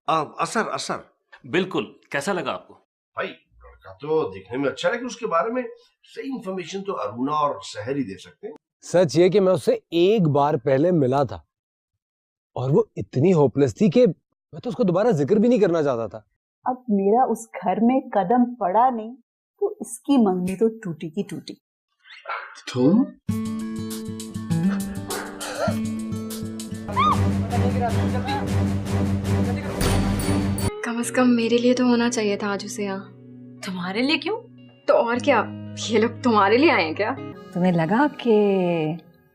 असर असर। बिल्कुल। कैसा लगा आपको? भाई लड़का तो देखने में अच्छा है, कि उसके बारे में सही इंफॉर्मेशन तो अरुणा और सहर ही दे सकते हैं। सच ये कि मैं उससे एक बार पहले मिला था और वो इतनी होपलेस थी कि मैं तो उसको दोबारा जिक्र भी नहीं करना चाहता था। अब मेरा उस घर में कदम पड़ा नहीं तो इसकी मंगनी तो टूटी की टूटी। तुम कम से कम मेरे लिए तो होना चाहिए था आज उसे यहाँ। तुम्हारे लिए क्यों? तो और क्या, ये लोग तुम्हारे लिए आए हैं क्या? तुम्हें लगा कि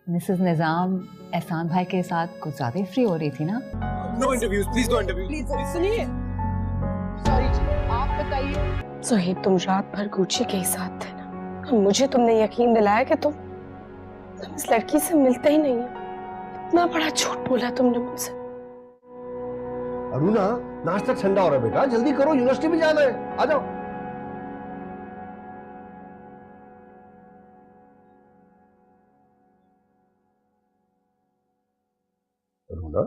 मिसेस निजाम एहसान भाई के साथ कुछ ज्यादा ही फ्री हो रही थी ना? No interviews please, no interviews please. सुनिए, सॉरी जी, आप बताइए। सोहेब, तुम रात भर गुच्ची के ही साथ थे ना, और मुझे तुमने यकीन दिलाया कि तुम इस लड़की से मिलते ही नहीं हो। इतना बड़ा झूठ बोला तुमने मुझसे। अरुणा, नाश्ता ठंडा हो रहा है बेटा, जल्दी करो, यूनिवर्सिटी में जाना है, आ जाओ। अरुणा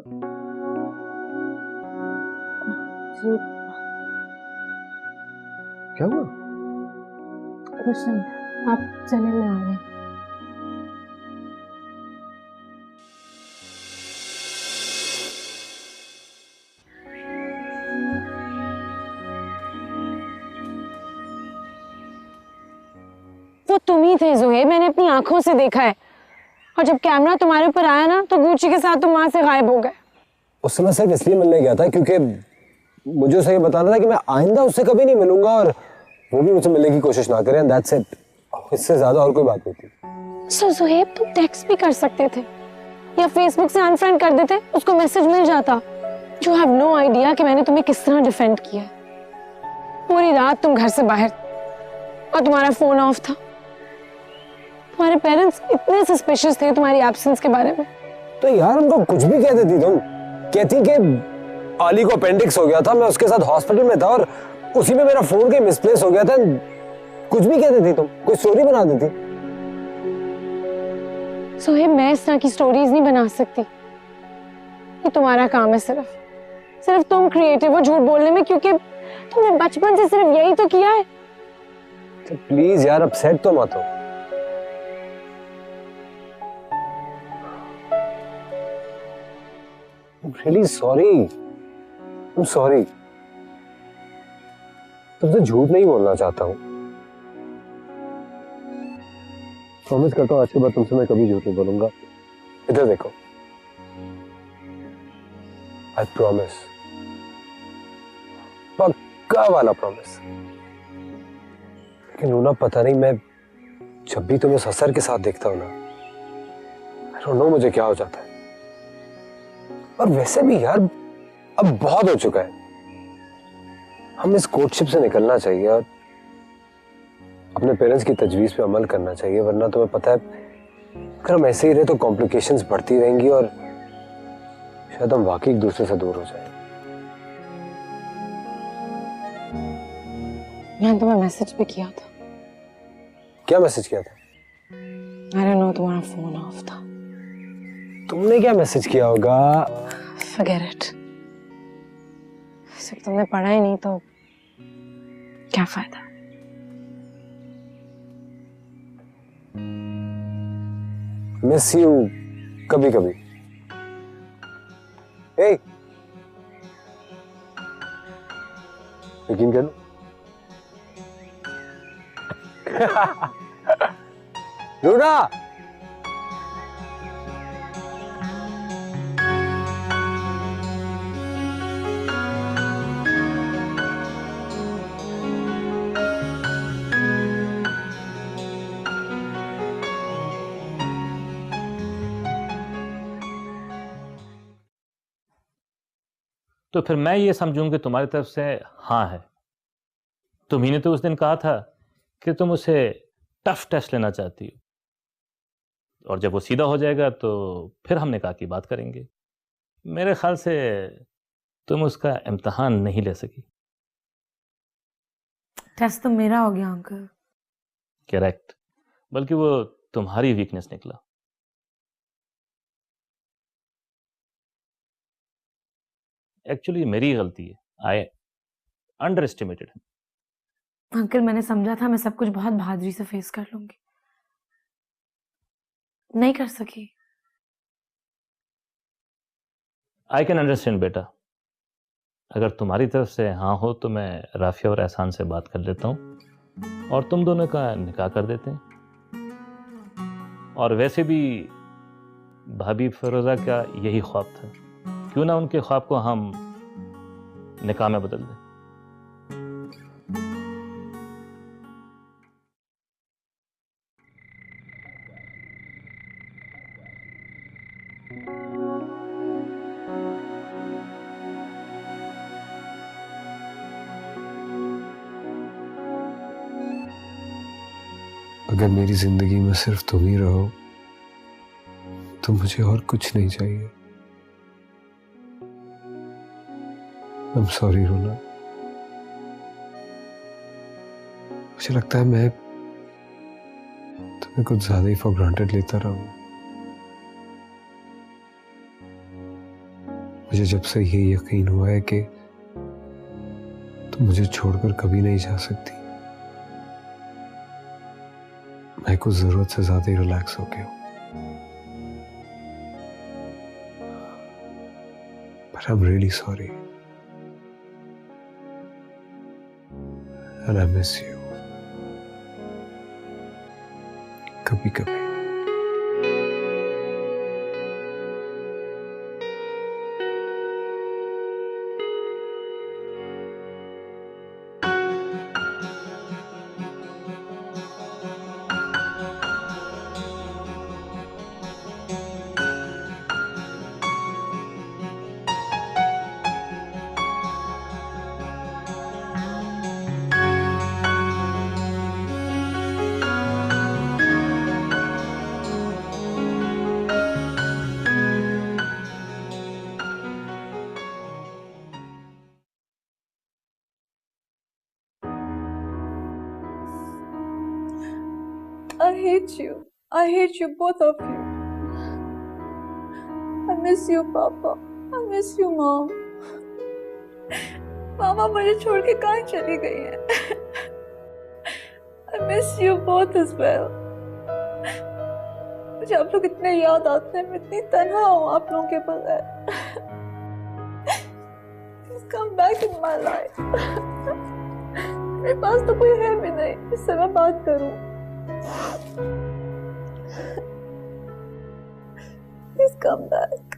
जी क्या हुआ? कुछ नहीं, आप चले, मैं आ गई। वो तुम ही थे जोहेब, मैंने अपनी आंखों से देखा है। और जब कैमरा तुम्हारे ऊपर आया ना तो गुच्ची के साथ तुम वहां से गायब हो गए। उस समय सिर्फ इसलिए मिलने गया था क्योंकि मुझे उसे ये बताना था कि मैं आइंदा उससे कभी नहीं मिलूंगा और वो भी मुझसे मिलने की कोशिश ना करे, एंड दैट्स इट। इससे ज्यादा और कोई बात नहीं थी। सो जोहेब, तुम टेक्स्ट भी कर सकते थे या फेसबुक से अनफ्रेंड कर देते, उसको मैसेज मिल जाता। यू हैव नो आइडिया कि मैंने तुम्हें किस तरह डिफेंड किया। पूरी रात तुम घर से बाहर और तुम्हारा फोन ऑफ था। तुम्हारे पेरेंट्स इतने सस्पिशियस थे तुम्हारी एब्सेंस के बारे में। तो यार उनको कुछ भी कह देती तुम। कहती कि आली को अपेंडिक्स हो गया था, मैं उसके साथ हॉस्पिटल में था और उसी में मेरा फोन कहीं मिसप्लेस हो गया था। कुछ भी कह देती तुम, कोई स्टोरी बना देती। सोहेब, मैं इस तरह की स्टोरीज नहीं बना सकती। ये तुम्हारा काम है। सिर्फ तुम क्रिएटिव हो झूठ बोलने में, क्योंकि तुमने बचपन से सिर्फ यही तो किया है। तो प्लीज यार अपसेट तो मत हो। Really sorry. I'm sorry. तुमसे झूठ नहीं बोलना चाहता हूँ। प्रॉमिस करता हूँ आज के बाद तुमसे मैं कभी झूठ नहीं बोलूंगा। इधर देखो। I promise. पक्का वाला प्रॉमिस। लेकिन रूना, पता नहीं मैं जब भी तुम्हें ससर के साथ देखता हूँ ना, I don't know मुझे क्या हो जाता है। और वैसे भी यार अब बहुत हो चुका है। हम इस कोर्टशिप से निकलना चाहिए और अपने पेरेंट्स की तजवीज पे अमल करना चाहिए, वरना तुम्हें पता है अगर हम ऐसे ही रहे तो कॉम्प्लिकेशंस बढ़ती रहेंगी और शायद हम वाकई एक दूसरे से दूर हो जाएं। मैंने तुम्हें मैसेज भी किया था। क्या मैसेज किया था? I don't know, तुम्हारा फोन ऑफ था। तुमने क्या मैसेज किया होगा? Forget it. सिर्फ तुमने पढ़ा ही नहीं तो क्या फायदा? मिस यू कभी कभी। हे, यकीन कर लो। रूना, तो फिर मैं ये समझूं कि तुम्हारी तरफ से हाँ है। तुम्ही ने तो उस दिन कहा था कि तुम उसे टफ टेस्ट लेना चाहती हो, और जब वो सीधा हो जाएगा तो फिर हमने कहा कि बात करेंगे। मेरे ख्याल से तुम उसका इम्तिहान नहीं ले सकी। टेस्ट तो मेरा हो गया अंकल। करेक्ट, बल्कि वो तुम्हारी वीकनेस निकला। एक्चुअली मेरी गलती है, आई अंडर एस्टिमेटेड हिम। अंकल मैंने समझा था मैं सब कुछ बहुत बहादुरी से फेस कर लूंगी, नहीं कर सकी। आई कैन अंडरस्टैंड बेटा, अगर तुम्हारी तरफ से हाँ हो तो मैं राफिया और एहसान से बात कर लेता हूँ और तुम दोनों का निकाह कर देते हैं। और वैसे भी भाभी फिरोजा का यही ख्वाब था, क्यों ना उनके ख्वाब को हम निकाह में बदल दें। अगर मेरी जिंदगी में सिर्फ तुम ही रहो तो मुझे और कुछ नहीं चाहिए। I'm sorry रोना, मुझे लगता है मैं तुम्हें कुछ ज्यादा ही फॉर ग्रांटेड लेता रहा हूं। मुझे जब से ये यकीन हुआ है कि तुम मुझे छोड़कर कभी नहीं जा सकती, मैं कुछ जरूरत से ज्यादा ही रिलैक्स हो गया हूं। But I'm really sorry. And I miss you. कभी कभी। I hate you. I hate you, both of you. I miss you, Papa. I miss you, Mom. मामा मुझे छोड़ के कहाँ चली गई है? I miss you both as well. मुझे आप लोग इतने याद आते हैं, मैं इतनी तन्हा हूँ आप लोगों के बगैर। Please come back in my life. मेरे पास तो कोई है भी नहीं जिससे मैं बात करूँ। Please come back.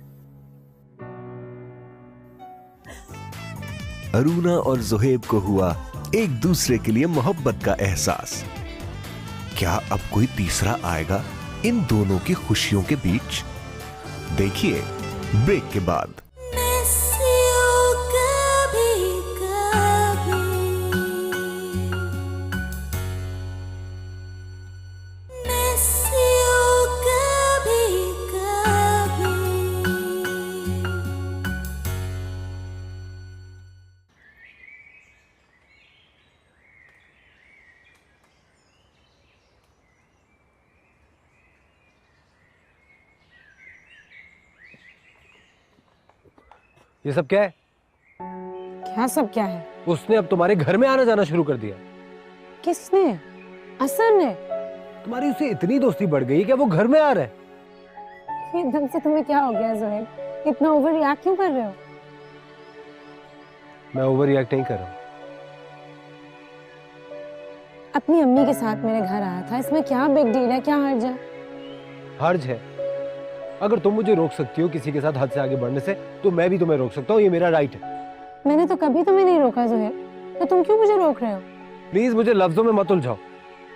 अरुणा और ज़ुहैब को हुआ एक दूसरे के लिए मोहब्बत का एहसास। क्या अब कोई तीसरा आएगा इन दोनों की खुशियों के बीच? देखिए ब्रेक के बाद। ये सब क्या है? क्या सब क्या है? उसने अब तुम्हारे घर में आना जाना शुरू कर दिया। किसने? असर ने? तुम्हारी उससे इतनी दोस्ती बढ़ गई कि वो घर में आ रहा है। एकदम से तुम्हें क्या हो गया ज़ुहैब? इतना ओवर रिएक्ट क्यों कर रहे हो? मैं ओवर रिएक्ट नहीं कर रहा हूँ। अपनी अम्मी के साथ मेरे घर आया था, इसमें क्या बिग डील है? क्या हर्ज है? हर्ज है। अगर तुम मुझे रोक सकती हो किसी के साथ हद से आगे बढ़ने से, तो मैं भी तुम्हें रोक सकता हूँ, ये मेरा राइट है। मैंने तो कभी तुम्हें नहीं रोका ज़ुहैब, तो तुम क्यों मुझे रोक रहे हो? प्लीज मुझे लफ्जों में मत उलझाओ।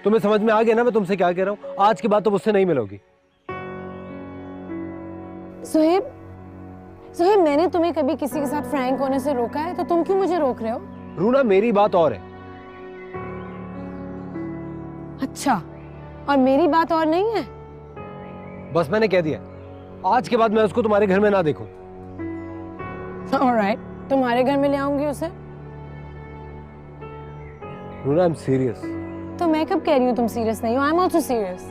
तुम्हें समझ में आ गया ना मैं तुमसे क्या कह रहा हूँ? आज के बाद तो मुझसे नहीं मिलोगी। ज़ुहैब, ज़ुहैब मैंने तुम्हें कभी किसी के साथ फ्रैंक होने से रोका है, तो तुम क्यों मुझे रोक रहे हो? रूना मेरी बात और है। अच्छा, और मेरी बात और नहीं है? बस मैंने कह दिया, आज के बाद मैं उसको तुम्हारे घर में ना देखूं। ऑलराइट, तुम्हारे घर में ले आऊंगी उसे। रूना आई एम सीरियस। तो मैं कब कह रही हूँ तुम सीरियस नहीं हो? I am also serious.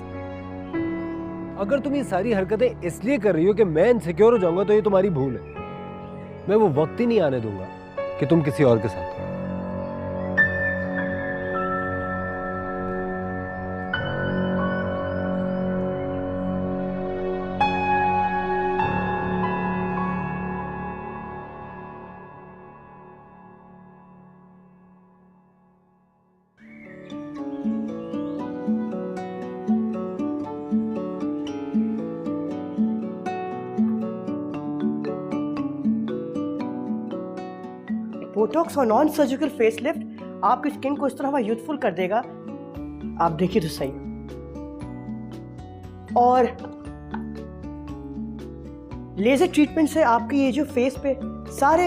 अगर तुम ये सारी हरकतें इसलिए कर रही हो कि मैं इनसिक्योर हो जाऊंगा, तो ये तुम्हारी भूल है। मैं वो वक्त ही नहीं आने दूंगा कि तुम किसी और के साथ हो। बोटॉक्स और नॉन सर्जिकल फेसलिफ्ट आपकी स्किन को इस तरह यूथफुल कर देगा, आप देखिए तो सही। और लेजर ट्रीटमेंट से आपकी ये जो फेस पे सारे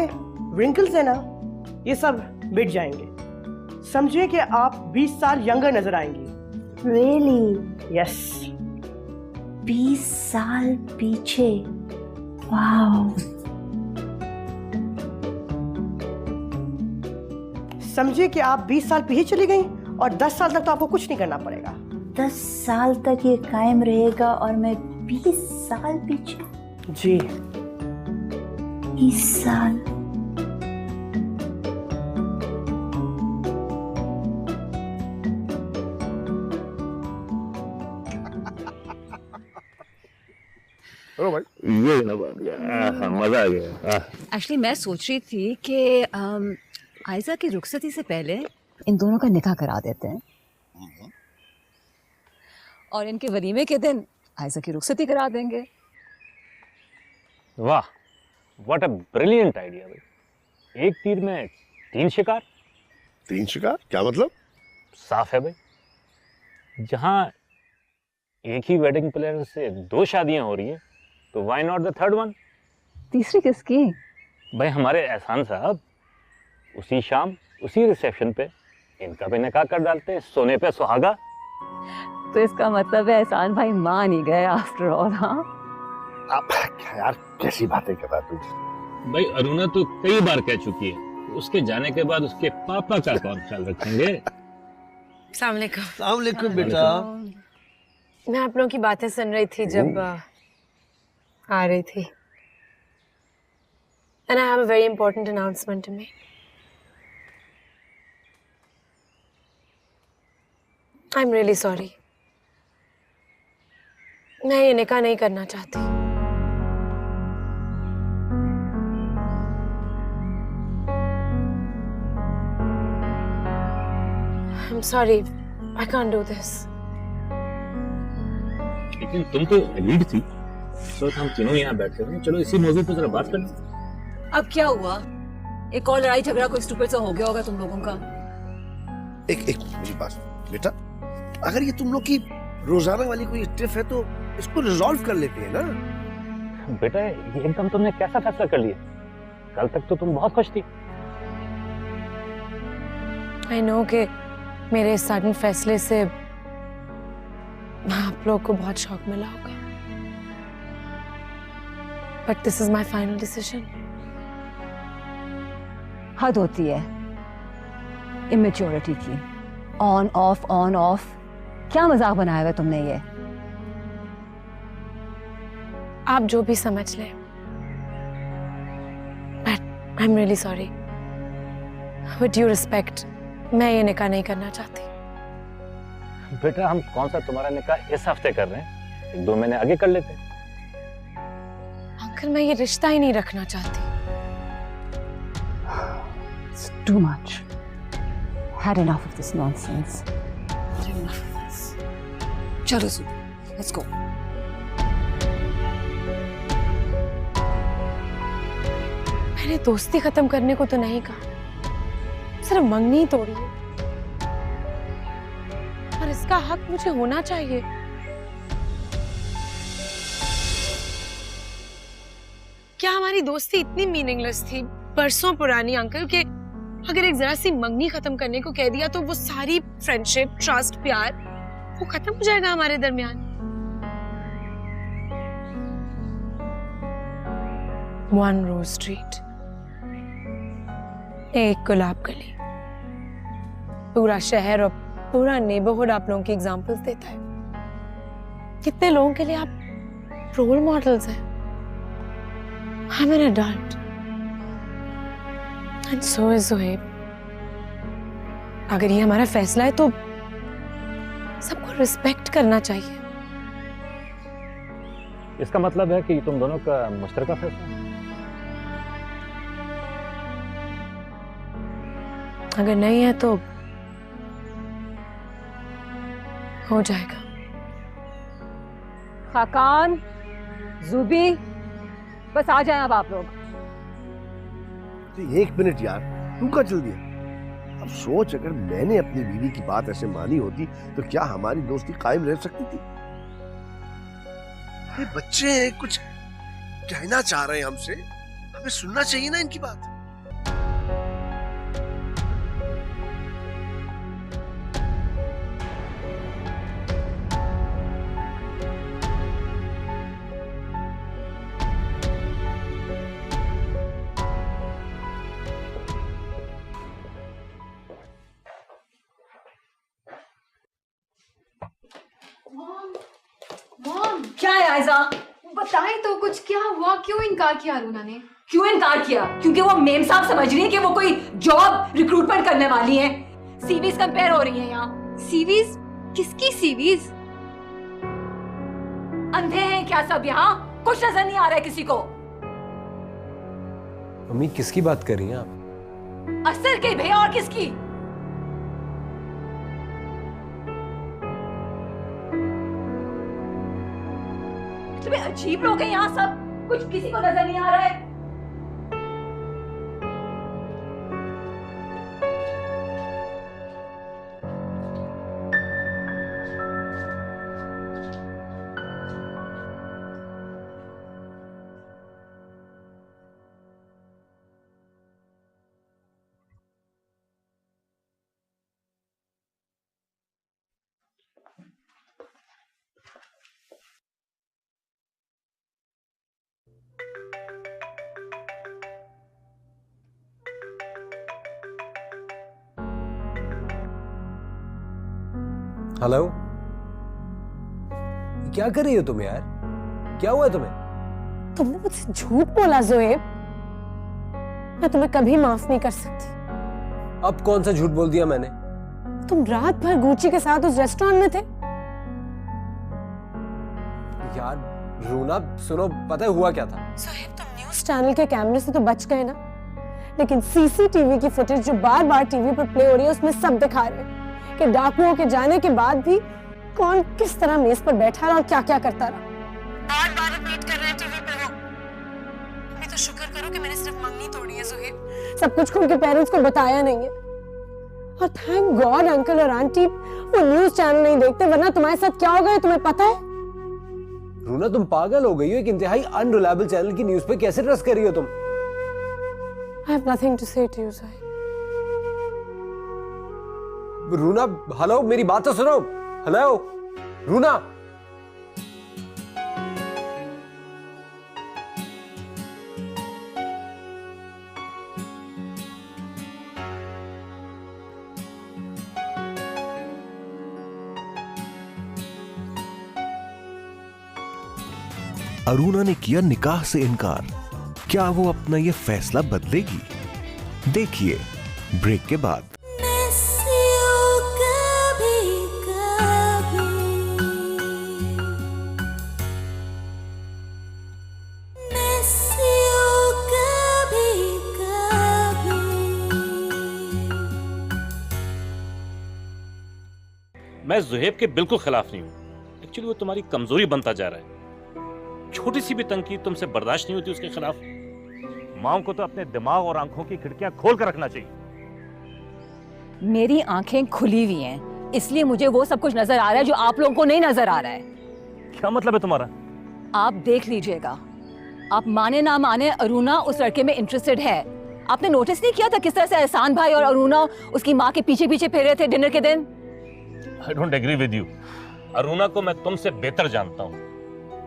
रिंकल्स है ना, ये सब मिट जाएंगे। समझिए कि आप 20 साल यंगर नजर आएंगी। रियली? यस। 20 साल पीछे? वाओ। समझिए कि आप 20 साल पीछे चली गई और 10 साल तक तो आपको कुछ नहीं करना पड़ेगा। 10 साल तक ये कायम रहेगा और मैं 20 साल पीछे? जी। 20 साल। ये ना मजा आ गया। एक्चुअली मैं सोच रही थी कि आयजा की रुखसती से पहले इन दोनों का निकाह करा देते हैं और इनके वलीमे के दिन आयजा की रुखसती करा देंगे। वाह, व्हाट अ ब्रिलियंट आइडिया भाई। एक तीर में 3 शिकार। 3 शिकार क्या मतलब? साफ है भाई, जहां एक ही वेडिंग प्लानर से 2 शादियां हो रही है तो why not the third one? तीसरी किसकी? भाई हमारे एहसान साहब उसी शाम उसी रिसेप्शन पे इनका भी निकाह कर डालते हैं, सोने पे सुहागा। तो इसका मतलब है एहसान भाई मान ही गए आफ्टर ऑल। हाँ अब यार कैसी बातें कर रहा तू? भाई अरुणा तो कई बार कह चुकी है, उसके जाने के बाद उसके पापा का कौन ख्याल रखेंगे? अस्सलाम वालेकुम। अस्सलाम वालेकुम बेटा। मैं आप लोगों की बातें सुन रही थी जब आ रही थी। And I have a very important announcement to make. I'm really sorry. मैं ये निकाह नहीं करना चाहती। I'm sorry. I can't do this. लेकिन तुम तो लीड थी, तो हम तीनों यहाँ बैठे हैं, चलो इसी मौजूद पे जरा बात कर लें। अब क्या हुआ? एक और लड़ाई झगड़ा कोई स्टूपिड सा हो गया होगा तुम लोगों का। एक मेरी बात बेटा, अगर ये तुम लोग की रोजाना वाली कोई टिफ है तो इसको रिजॉल्व कर लेते हैं ना। बेटा ये एकदम तुमने कैसा फैसला कर लिया? कल तक तो तुम बहुत खुश थी। I know कि मेरे इस सडन फैसले से आप लोग को बहुत शॉक मिला होगा, but this is my final decision. हद होती है इमेच्योरिटी की। ऑन ऑफ क्या मजाक बनाया हुआ है तुमने ये? आप जो भी समझ लें, but I'm really sorry. With due respect, मैं ये निकाह नहीं करना चाहती। बेटा हम कौन सा तुम्हारा निकाह इस हफ्ते कर रहे हैं, 1-2 महीने आगे कर लेते हैं। अंकल मैं ये रिश्ता ही नहीं रखना चाहती। It's too much. Had enough of this nonsense. Had enough of this. चलो सुनो, let's go. मैंने दोस्ती खत्म करने को तो नहीं कहा, सिर्फ मंगनी ही तोड़ी है, और इसका हक मुझे होना चाहिए। क्या हमारी दोस्ती इतनी मीनिंगलेस थी, बरसों पुरानी अंकल, के अगर एक जरा सी मंगनी खत्म करने को कह दिया तो वो सारी फ्रेंडशिप, ट्रस्ट, प्यार वो खत्म हो जाएगा हमारे दरमियान? वन रोज स्ट्रीट, एक गुलाब गली, पूरा शहर और पूरा नेबरहुड आप लोगों की एग्जाम्पल्स देता है। कितने लोगों के लिए आप रोल मॉडल्स हैं। I'm an adult. And so is Zohaib. अगर ये हमारा फैसला है तो सबको रिस्पेक्ट करना चाहिए। इसका मतलब है कि तुम दोनों का मुश्तरका फैसला है? अगर नहीं है तो हो जाएगा। खाकान, जुबी, बस आ जाएं अब आप लोग। तो 1 मिनट यार, तू का चल दिया। अब सोच, अगर मैंने अपनी बीवी की बात ऐसे मानी होती तो क्या हमारी दोस्ती कायम रह सकती थी? ये बच्चे हैं, कुछ कहना चाह रहे हैं हमसे, हमें सुनना चाहिए ना इनकी बात। मॉम, क्या है आयजा? बताएं तो कुछ, क्या हुआ? क्यों इनकार किया अरुणा ने? क्यों इनकार किया? क्योंकि वो मेम साहब समझ रही है कि वो कोई जॉब रिक्रूटमेंट करने वाली है। सीवीज कंपेयर हो रही है यहाँ। सीवीज? किसकी सीवीज? अंधे हैं क्या सब यहाँ? कुछ नजर नहीं आ रहा है किसी को। मम्मी किसकी बात कर रही हैं आप? असर के भैया, और किसकी? तुम्हें अजीब लोग हैं यहाँ सब, कुछ किसी को नजर नहीं आ रहा है। हेलो, क्या कर रही हो तुम यार? क्या हुआ तुम्हें? तुमने मुझसे झूठ बोला जोएब। मैं तुम्हें कभी माफ नहीं कर सकती। अब कौन सा झूठ बोल दिया मैंने? तुम रात भर गुची के साथ उस रेस्टोरेंट में थे। यार रूना सुनो, पता है हुआ क्या था? जोएब, तुम न्यूज चैनल के कैमरे से तो बच गए ना, लेकिन सीसीटीवी की फुटेज जो बार बार टीवी पर प्ले हो रही है उसमें सब दिखा रहे हैं कि डाकुओं के जाने के बाद भी कौन किस तरह मेज पर बैठा रहा और क्या क्या करता रहा। बार बार रिपीट कर रहे हैं टीवी पे वो। अभी तो शुक्र करो कि मैंने सिर्फ मंगनी तोड़ी है जोहेब, सब कुछ उनके पेरेंट्स को बताया नहीं है। और थैंक गॉड अंकल और आंटी वो न्यूज चैनल नहीं देखते, वरना तुम्हारे साथ क्या होगा तुम्हें पता है? रूना तुम पागल हो गई हो, एक इंतहाई अनरिलायबल चैनल की न्यूज पे कैसे ट्रस्ट कर रही हो तुम? I have nothing to say to you, Zohaib. Runa hello, मेरी बात तो सुनो। हेलो रूना, अरुणा ने किया निकाह से इनकार। क्या वो अपना ये फैसला बदलेगी? देखिए ब्रेक के बाद। मैं ज़ुहैब के बिल्कुल खिलाफ नहीं हूँ। एक्चुअली वो तुम्हारी कमजोरी बनता जा रहा है। छोटी सी भी तंकीद तुमसे बर्दाश्त नहीं होती उसके खिलाफ। माओ को तो अपने दिमाग और आंखों की खिड़कियां खोल कर रखना चाहिए। मेरी आंखें खुली हुई हैं, इसलिए मुझे वो सब कुछ नजर आ रहा है जो आप लोगों को नहीं नजर आ रहा है। क्या मतलब है तुम्हारा? आप देख लीजिएगा, आप माने ना माने अरुणा उस लड़के में इंटरेस्टेड है। आपने नोटिस नहीं किया था किस तरह से एहसान भाई और अरुणा उसकी माँ के पीछे पीछे फिर रहे थे डिनर के दिन? I don't agree with you. Aruna को मैं तुमसे बेहतर जानता हूँ।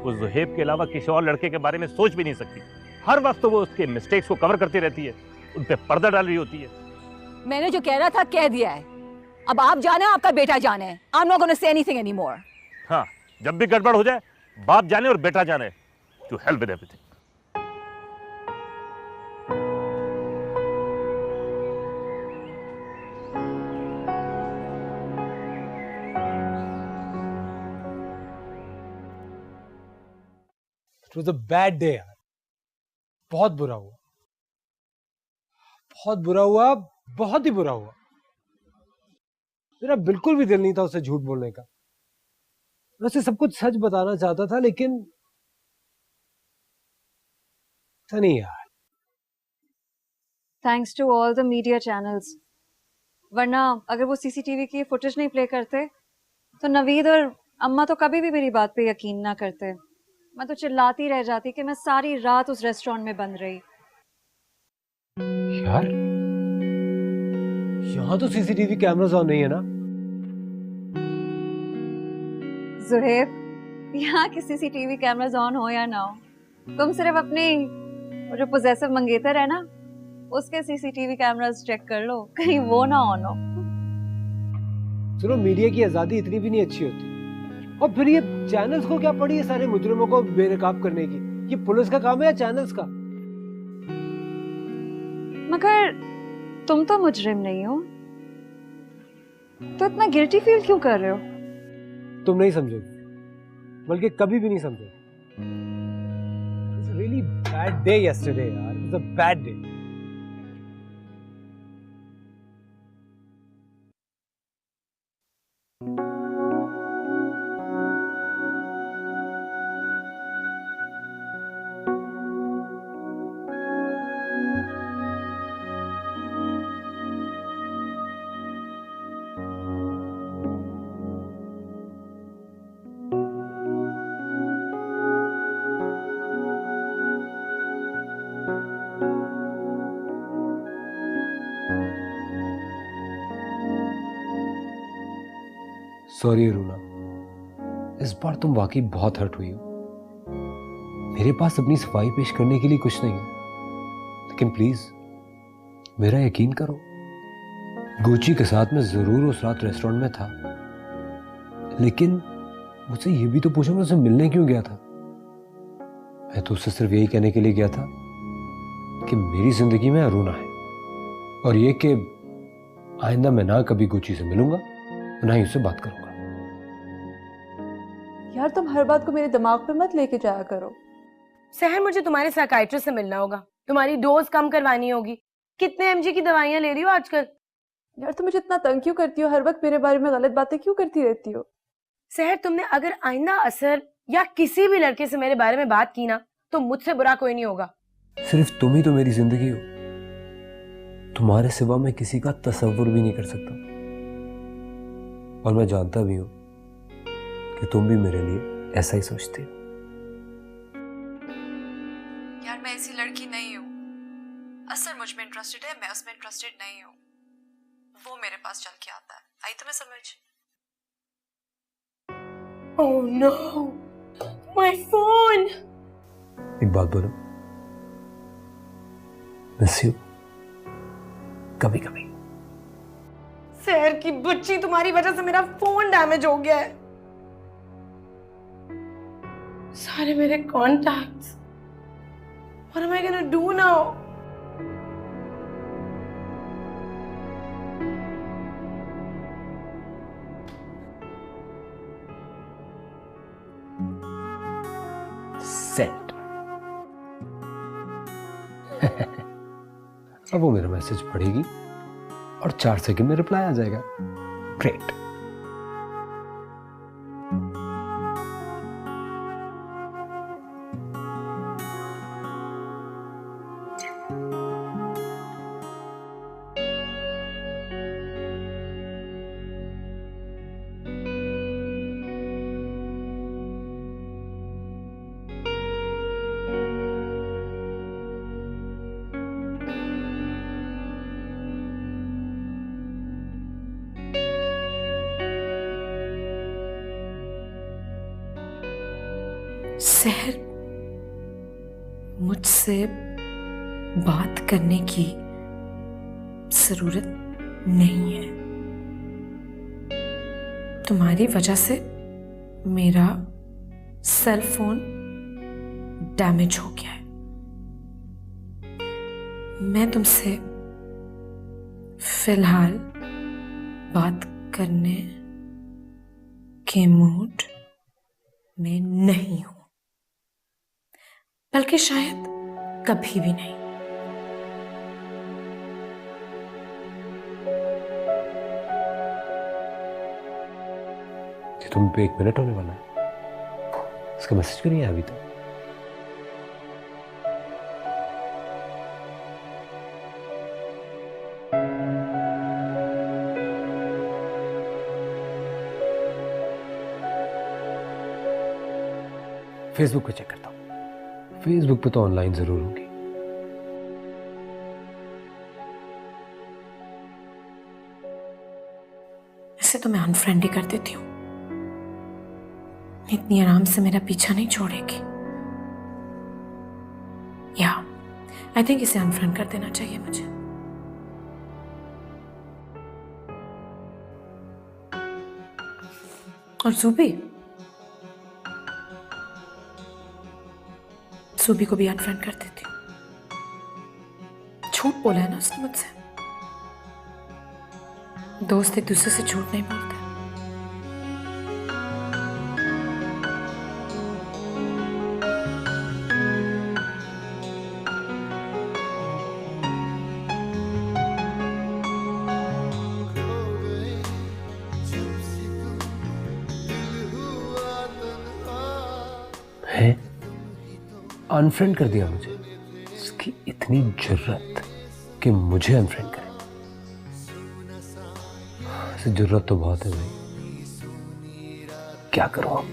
वो ज़ुहैब के अलावा किसी और लड़के के बारे में सोच भी नहीं सकती। हर वक्त तो वो उसके मिस्टेक्स को कवर करती रहती है, उन पे पर्दा डाल रही होती है। मैंने जो कह रहा था कह दिया है। अब आप जाने, आपका बेटा जाने। I'm not going to say anything anymore. हाँ, जब भी गड़बड़ हो जाए बाप जाने और बेटा जाने। To hell with everything. It was a bad day यार, बहुत बुरा हुआ, बहुत बुरा हुआ, बहुत ही बुरा हुआ। मेरा बिल्कुल भी दिल नहीं था उसे झूठ बोलने का। मैं उसे सब कुछ सच बताना चाहता था, लेकिन था नहीं यार। Thanks to all the media channels, वरना अगर वो सीसीटीवी की फुटेज नहीं प्ले करते तो नवीद और अम्मा तो कभी भी मेरी बात पे यकीन ना करते। मैं तो चिल्लाती रह जाती कि मैं सारी रात उस रेस्टोरेंट में बंद रही। यार यहाँ तो सीसीटीवी कैमरास ऑन नहीं है ना? जुहेब, यहाँ के सीसीटीवी कैमरास ऑन हो या ना हो, तुम सिर्फ अपनी वो जो पोजेसिव मंगेतर है ना, उसके सीसीटीवी कैमरास चेक कर लो, कहीं वो ना ऑन हो। सुनो, मीडिया की आजादी इतनी भी नहीं अच्छी होती। और फिर ये चैनल्स को क्या पड़ी है सारे मुजरिमों को बेनकाब करने की? ये पुलिस का काम है या चैनल्स का? मगर तुम तो मुजरिम नहीं हो, तो इतना गिल्टी फील क्यों कर रहे हो? तुम नहीं समझोगे, बल्कि कभी भी नहीं समझोगे। It was a really bad day yesterday यार, it was a bad day. Sorry Aruna, इस बार तुम वाकई बहुत हर्ट हुई हो। मेरे पास अपनी सफाई पेश करने के लिए कुछ नहीं है, लेकिन प्लीज मेरा यकीन करो, गुची के साथ मैं जरूर उस रात रेस्टोरेंट में था, लेकिन मुझसे ये भी तो पूछो मैं उसे मिलने क्यों गया था। मैं तो उससे सिर्फ यही कहने के लिए गया था कि मेरी जिंदगी में अरुणा है, और ये कि आइंदा मैं ना कभी गुची से मिलूंगा ना ही उससे बात करूंगा। यार तुम हर बात को मेरे दिमाग पे मत लेके जाया करो। सहर, मुझे तुम्हारे साइकियाट्रिस्ट से मिलना होगा, तुम्हारी डोज कम करवानी होगी। कितने एमजी की दवाइयां ले रही हो आजकल? यार तुम मुझे इतना तंग क्यों करती हो? हर वक्त मेरे बारे में गलत बातें क्यों करती रहती हो? सहर, तुमने अगर आइंदा असर या किसी भी लड़के से मेरे बारे में बात की ना, तो मुझसे बुरा कोई नहीं होगा। सिर्फ तुम ही तो मेरी जिंदगी हो, तुम्हारे सिवा मैं किसी का तसव्वुर भी नहीं कर सकता। और मैं जानता भी हूं कि तुम भी मेरे लिए ऐसा ही सोचती हो। यार मैं ऐसी लड़की नहीं हूँ। असर मुझ में इंटरेस्टेड है, मैं उसमें इंटरेस्टेड नहीं हूँ। वो मेरे पास चल के आता है, आई तुम्हें समझ? Oh no, my phone. एक बात बोलो, मिस यू कभी कभी। सहर की बच्ची, तुम्हारी वजह से मेरा फोन डैमेज हो गया है। सारे मेरे contacts, what am I gonna do now? Set. अब वो मेरा मैसेज पढ़ेगी और 4 सेकंड में रिप्लाई आ जाएगा। ग्रेट। सहर, मुझसे बात करने की जरूरत नहीं है। तुम्हारी वजह से मेरा सेल फोन डैमेज हो गया है। मैं तुमसे फिलहाल बात करने के मूड में नहीं हूं। बल्कि शायद कभी भी नहीं। तुम पे 1 मिनट होने वाला है, इसका मैसेज क्यों नहीं आया अभी तक? फेसबुक पे चेक करता हूँ, फेसबुक पे तो ऑनलाइन जरूर होगी। ऐसे तो मैं अनफ्रेंड ही कर देती हूँ, इतनी आराम से मेरा पीछा नहीं छोड़ेगी। या आई थिंक इसे अनफ्रेंड कर देना चाहिए मुझे। और सूबी को भी अनफ्रेंड कर देती हूँ। झूठ बोला है ना उसने मुझसे, दोस्त एक दूसरे से झूठ नहीं बोलते। अनफ्रेंड कर दिया मुझे, इसकी इतनी जुर्रत कि मुझे अनफ्रेंड करे। ऐसे जुर्रत तो बहुत है भाई, क्या करूं अब?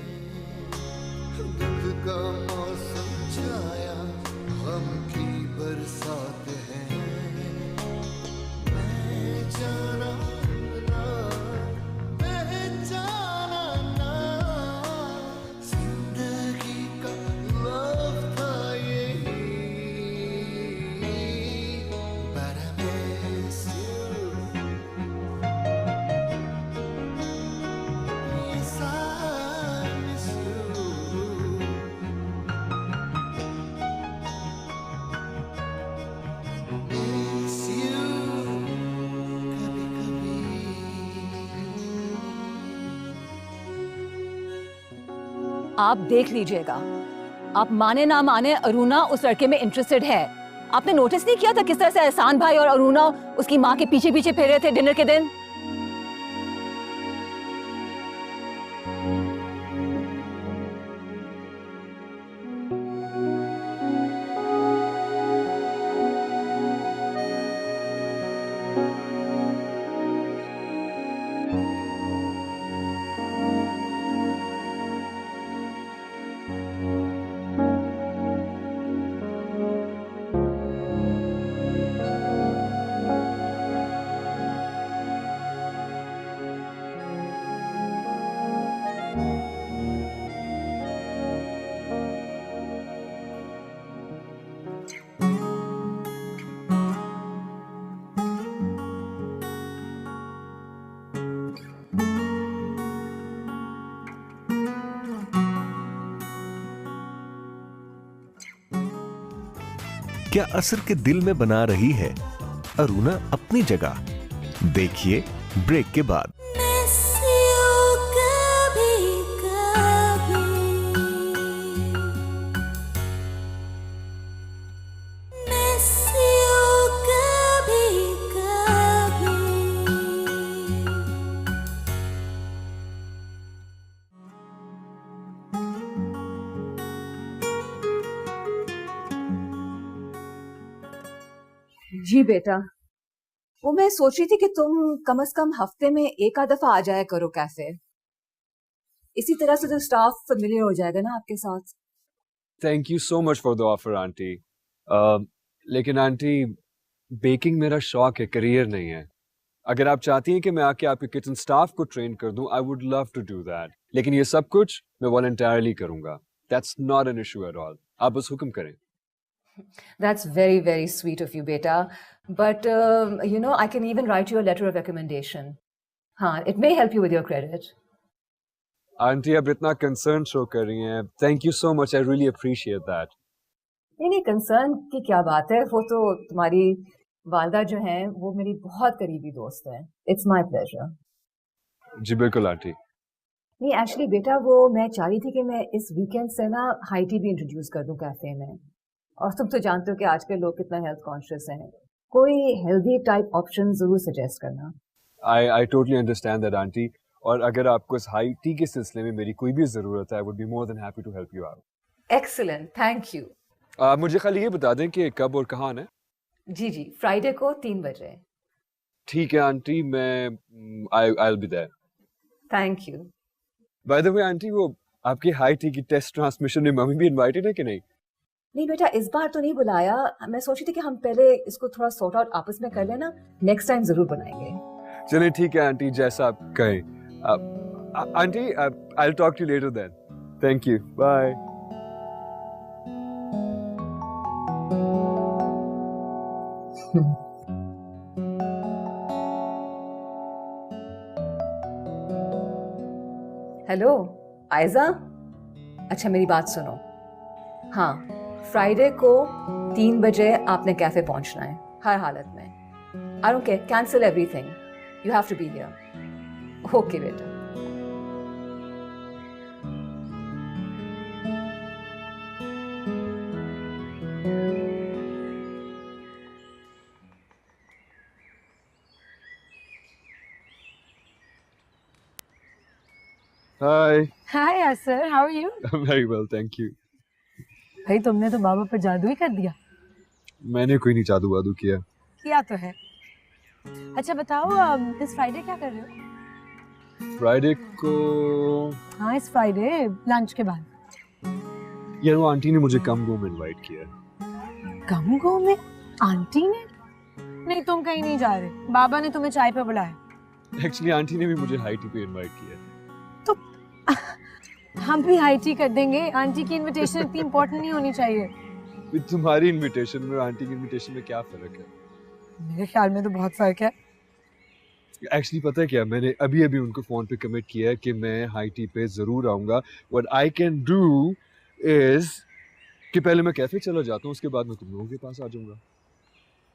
आप देख लीजिएगा, आप माने ना माने अरुणा उस लड़के में इंटरेस्टेड है। आपने नोटिस नहीं किया था किस तरह से एहसान भाई और अरुणा उसकी माँ के पीछे पीछे फिर रहे थे डिनर के दिन? क्या असर के दिल में बना रही है अरुणा अपनी जगह? देखिए ब्रेक के बाद। जी बेटा, वो मैं सोच रही थी कि तुम कम से कम हफ्ते में एक आध दफा आ जाया करो कैफे। इसी तरह से तो स्टाफ फेमिलियर हो जाएगा ना आपके साथ। Thank you so much for the offer aunty. लेकिन आंटी, बेकिंग मेरा शौक है, करियर नहीं है। अगर आप चाहती हैं कि मैं आके आपके किचन स्टाफ को ट्रेन कर दूं, I would love to do that. लेकिन ये सब कुछ मैं वॉलंटियरली करूंगा। That's not an issue at all. आप बस हुक्म करें। That's very, very sweet of you, beta. But, you know, I can even write you a letter of recommendation. हाँ, it may help you with your credit. Aunty, आप इतना concern show कर रही हैं। Thank you so much, I really appreciate that. नहीं, concern की क्या बात है, वो तो तुम्हारी वालदा जो हैं, वो मेरी बहुत करीबी दोस्त है। It's my pleasure. जी बिल्कुल आंटी। नहीं एक्चुअली बेटा वो मैं चाह रही थी कि मैं इस वीकेंड से ना हाई टी भी इंट्रोड्यूस कर दूं कैफे में। और तुम तो जानते हो कि आजकल लोग कितना हेल्थ कॉन्शियस हैं। कोई हेल्दी टाइप ऑप्शन जरूर सजेस्ट करना। I totally understand that, aunty. और अगर आपको इस हाई टी के सिलसिले में मेरी कोई भी ज़रूरत है, I would be more than happy to help you out. Excellent, thank you. मुझे खाली ये बता दें कि कब और कहाँ आना है। जी जी, फ्राइडे को 3 बजे। ठीक है आंटी, मैं I'll be there. Thank you. By the way aunty, वो आपकी हाई टी की टेस्ट ट्रांसमिशन में मम्मी भी इनवाइटेड है कि नहीं? नहीं बेटा, इस बार तो नहीं बुलाया। मैं सोची थी कि हम पहले इसको थोड़ा सॉर्ट आउट आपस में कर लेना, नेक्स्ट टाइम जरूर बनाएंगे। चलिए ठीक है आंटी, जैसा आप कहें। Aunty, I'll talk to you later then. Thank you. Bye. Hello Aiza, अच्छा मेरी बात सुनो। हाँ, फ्राइडे को 3 बजे आपने कैफे पहुंचना है हर हालत में। I don't care, cancel everything, you have to be here. Okay बेटा। Hi. हाय असर, how are you? I'm very well, thank you. भाई तुमने तो बाबा पर जादू ही कर दिया। मैंने कोई नहीं जादू वादू किया। किया तो है। अच्छा बताओ, इस फ्राइडे क्या कर रहे हो? फ्राइडे को हाँ इस फ्राइडे लंच के बाद। यार वो आंटी ने मुझे कम गो में इनवाइट किया है। कम गो में? आंटी ने? नहीं तुम कहीं नहीं जा रहे, बाबा ने तुम्हें चाय पे बुलाया। एक्चुअली आंटी ने भी मुझे हाई टी पे इनवाइट किया है। हम भी हाई टी कर देंगे। आंटी की इनविटेशन इतनी इम्पोर्टेंट नहीं होनी चाहिए। तुम्हारी इनविटेशन में और आंटी की इनविटेशन में क्या फर्क है? मेरे ख्याल में तो बहुत फर्क है। एक्चुअली पता है क्या, मैंने अभी उनको फोन पे कमिट किया है कि मैं हाई टी पे जरूर आऊंगा। What I can do is कि पहले मैं कैफे चला जाता हूँ, उसके बाद मैं तुम लोगों के पास आ जाऊंगा।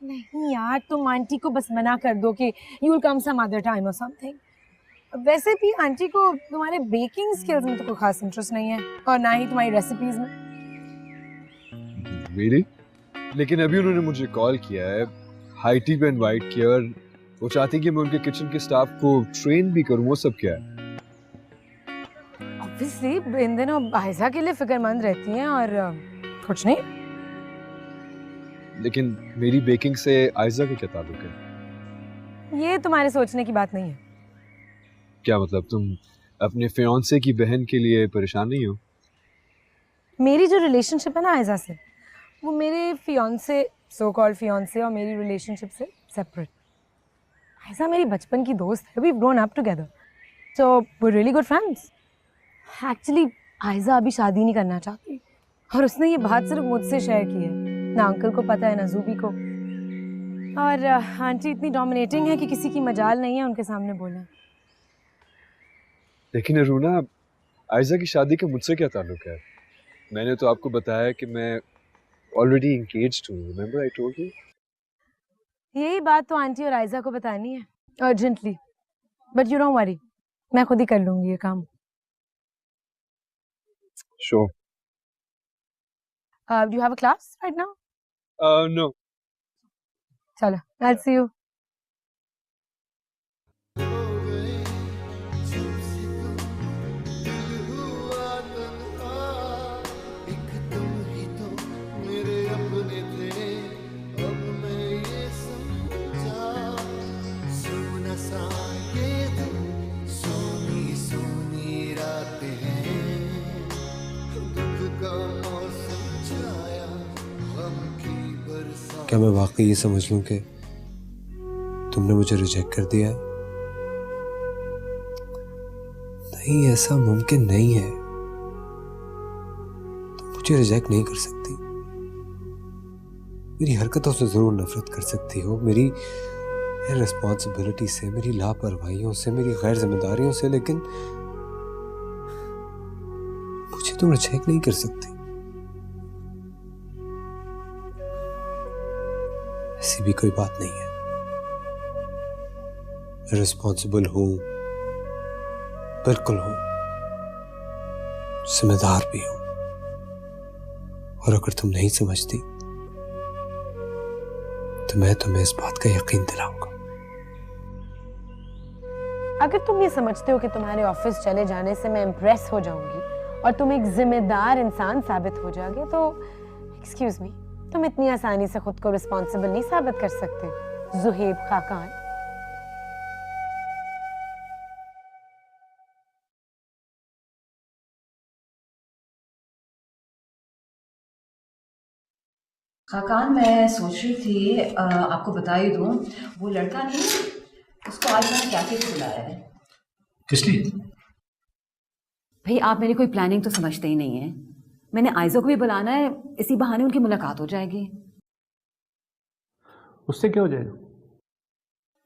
नहीं यार, तुम आंटी को बस मना कर दो कि you will come some other time और समथिंग। वैसे भी आंटी को तुम्हारे बेकिंग स्किल्स में तो कोई खास इंटरेस्ट नहीं है और ना ही तुम्हारी रेसिपीज में। Really? लेकिन अभी उन्होंने मुझे कॉल किया है, हाई टी पे इनवाइट किया और वो चाहती है कि मैं उनके किचन के स्टाफ को ट्रेन भी करूं। वो सब क्या है? ऑब्वियसली इन दिनों आयजा के लिए फिक्रमंद रहती हैं और कुछ नहीं। लेकिन मेरी बेकिंग से आयजा का क्या ताल्लुक है? ये तुम्हारे सोचने की बात नहीं है। क्या मतलब, तुम अपने फियांसे की बहन के लिए परेशान नहीं हो? मेरी जो रिलेशनशिप है ना आयजा से, वो मेरे फियांसे, सो कॉल्ड फियांसे और मेरी रिलेशनशिप से सेपरेट। आयजा मेरी बचपन की दोस्त है, we grown up together, so we really good friends. Actually Aiza अभी शादी नहीं करना चाहती और उसने ये बात सिर्फ मुझसे शेयर की है, ना अंकल को पता है ना जूबी को। और आंटी इतनी डोमिनेटिंग है कि किसी की मजाल नहीं है उनके सामने बोलना। लेकिन अरुणा, आयजा की शादी का मुझसे क्या ताल्लुक है? मैंने तो आपको बताया कि मैं ऑलरेडी एंगेज्ड हूँ। Remember I told you. यही बात तो आंटी और आयजा को बतानी है urgently, but you don't worry, मैं खुद ही कर लूंगी ये काम। Sure. Do you have a class right now? No. चलो, I'll see you. क्या मैं वाकई ये समझ लूं कि तुमने मुझे रिजेक्ट कर दिया है? नहीं, ऐसा मुमकिन नहीं है। तुम मुझे रिजेक्ट नहीं कर सकती। मेरी हरकतों से जरूर नफरत कर सकती हो, मेरी रिस्पॉन्सिबिलिटी से, मेरी लापरवाहियों से, मेरी गैर जिम्मेदारियों से, लेकिन मुझे तुम रिजेक्ट नहीं कर सकती। ऐसी भी कोई बात नहीं है। मैं रिस्पॉन्सिबल हूं, बिल्कुल हूं, जिम्मेदार भी हूं, और अगर तुम नहीं समझती तो मैं तुम्हें इस बात का यकीन दिलाऊंगा। अगर तुम ये समझते हो कि तुम्हारे ऑफिस चले जाने से मैं इम्प्रेस हो जाऊंगी और तुम एक जिम्मेदार इंसान साबित हो जाओगे, तो एक्सक्यूज मी, तुम इतनी आसानी से खुद को रिस्पॉन्सिबल नहीं साबित कर सकते जुहेब खाकान। खाकान, मैं सोच रही थी आपको बता ही दूं, वो लड़का नहीं, उसको आज मैंने कैफे पे बुलाया है। किस लिए? भाई आप मेरी कोई प्लानिंग तो समझते ही नहीं है। मैंने आयजा को भी बुलाना है, इसी बहाने उनकी मुलाकात हो जाएगी। उससे क्या हो जाएगा?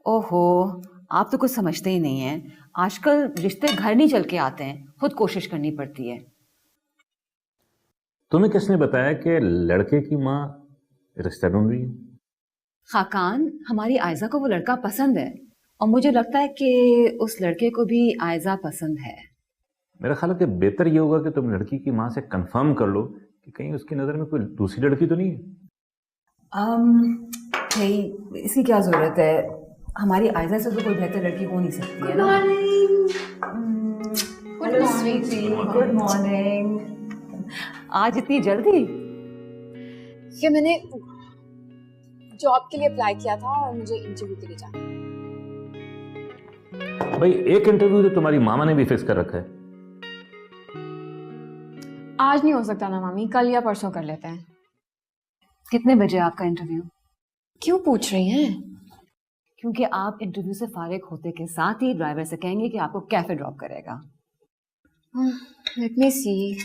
ओहो, आप तो कुछ समझते ही नहीं हैं। आजकल रिश्ते घर नहीं चल के आते हैं, खुद कोशिश करनी पड़ती है। तुम्हें किसने बताया कि लड़के की माँ रिश्ता ढूंढ रही है? खाकान, हमारी आयजा को वो लड़का पसंद है, और मुझे लगता है कि उस लड़के को भी आयजा पसंद है। मेरा ख्याल है कि बेहतर ये होगा कि तुम लड़की की माँ से कंफर्म कर लो कि कहीं उसकी नज़र में कोई दूसरी लड़की तो नहीं है। भाई इसकी क्या जरूरत है, हमारी आयजा से तो कोई बेहतर लड़की हो नहीं सकती है ना। Good morning. आज इतनी जल्दी? ये मैंने जॉब के लिए अप्लाई किया था और मुझे इंटरव्यू के लिए जाना। भाई एक इंटरव्यू तो तुम्हारी मामा ने भी फिक्स कर रखा है। आज नहीं हो सकता ना मामी, कल या परसों कर लेते हैं। कितने बजे आपका इंटरव्यू? क्यों पूछ रही हैं? क्योंकि आप इंटरव्यू से फारिग होते के साथ ही ड्राइवर से कहेंगे कि आपको कैफे ड्रॉप करेगा। लेट मी सी।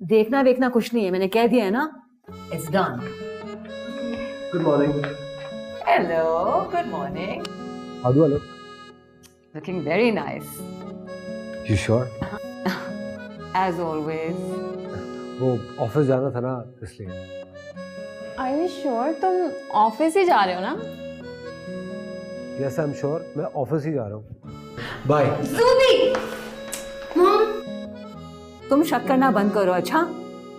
देखना वेखना कुछ नहीं है, मैंने कह दिया है ना। It's done. Good morning. Hello, good morning. How do I look? Looking very nice. You sure? As always. वो ऑफिस जाना था ना, इसलिए। आर यू श्योर तुम ऑफिस ही जा रहे हो ना? यस आई एम श्योर, मैं ऑफिस ही जा रहा हूँ। बाय। ज़ूबी! मॉम! तुम शक करना बंद करो। अच्छा,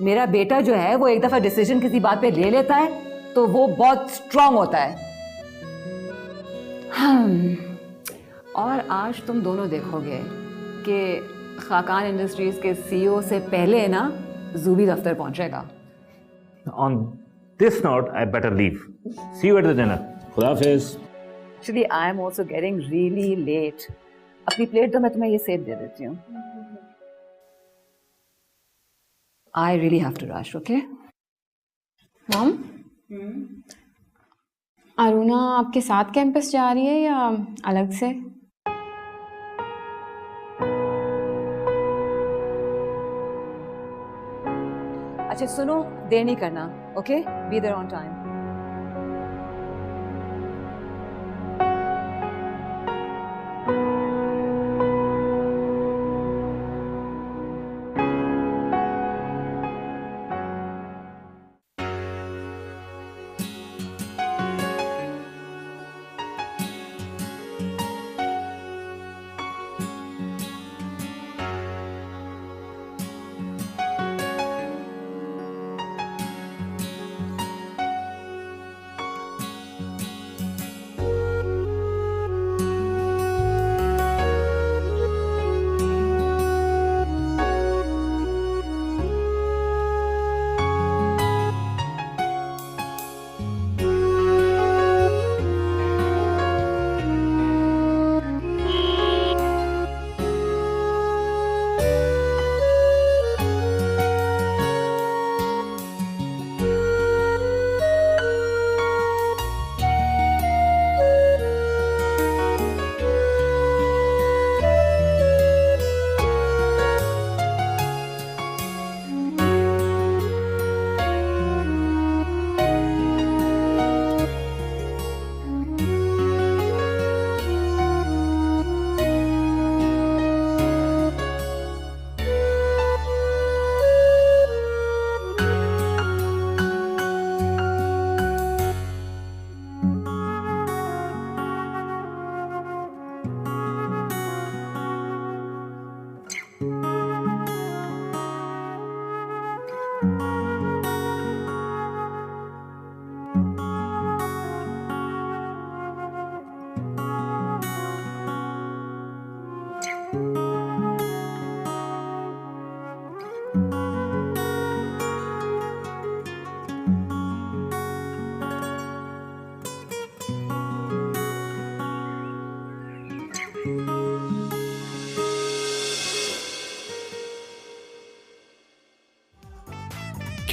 मेरा बेटा जो है वो एक दफा डिसीजन किसी बात पे ले लेता है तो वो बहुत स्ट्रांग होता है। और आज तुम दोनों देखोगे कि खाकान इंडस्ट्रीज के सीईओ से पहले ना ज़ूबी दफ्तर पहुंचेगा। On this note, I better leave. See you at the dinner. खुदा हाफिज। Actually, I am also getting really late. अपनी प्लेट तो मैं तुम्हें ये सेब दे देती हूँ। I really have to rush, okay? Mom? Aruna आपके साथ कैंपस जा रही है या अलग से? अच्छा सुनो, देर नहीं करना, okay? Be there on time.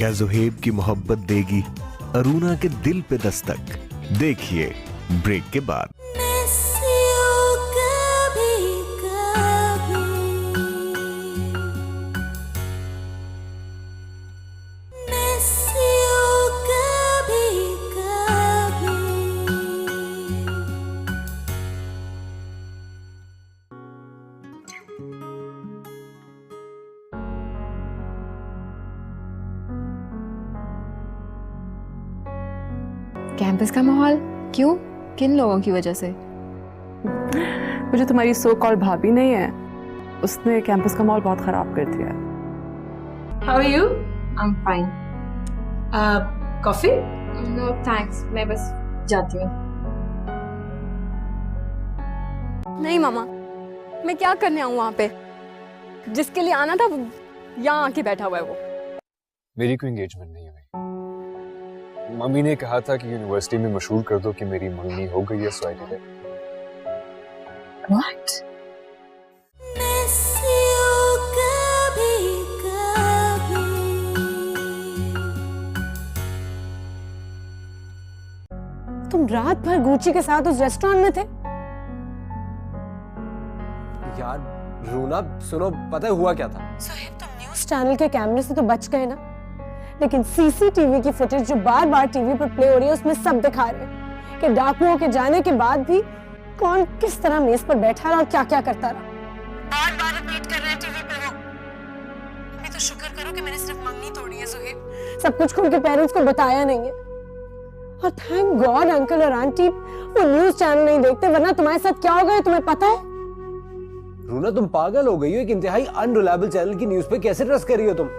क्या जुहेब की मोहब्बत देगी अरुणा के दिल पे दस्तक? देखिए ब्रेक के बाद। कैंपस का माहौल क्यों? किन लोगों की वजह से? मुझे तुम्हारी सो कॉल भाभी नहीं है, उसने कैंपस का माहौल बहुत खराब कर दिया। How are you? I'm fine. Coffee? No thanks, मैं बस जाती हूँ। नहीं मामा, मैं क्या करने आऊँ वहाँ पे? जिसके लिए आना था वो यहाँ आके बैठा हुआ है वो। मेरी कोई एंगेजमेंट नहीं है। मम्मी ने कहा था कि यूनिवर्सिटी में मशहूर कर दो कि मेरी मंगनी हो गई है, सो आई डिड इट। What? तुम रात भर गुच्ची के साथ उस रेस्टोरेंट में थे? यार रूना सुनो, पता है हुआ क्या था? सोहेब, तुम न्यूज़ चैनल के कैमरे से तो बच गए ना, लेकिन सीसीटीवी की फुटेज जो बार बार टीवी पर प्ले हो रही है उसमें सब दिखा रहे हैं कि डाकुओं के जाने के बाद भी कौन किस तरह मेज पर बैठा रहा और क्या क्या करता रहा। बार बार रिपीट कर रहे हैं टीवी पे वो। मैं तो शुक्र करो कि मैंने सिर्फ मंगनी तोड़ी है सोहेब, सब कुछ उनके पेरेंट्स को बताया नहीं है। और थैंक गॉड अंकल और आंटी वो न्यूज़ चैनल नहीं देखते, वरना तुम्हारे साथ क्या होगा तुम्हें पता है? रूना तुम पागल हो गई हो, एक इंतहाई अनरिलायबल चैनल की न्यूज़ पे कैसे ट्रस्ट कर रही हो तुम?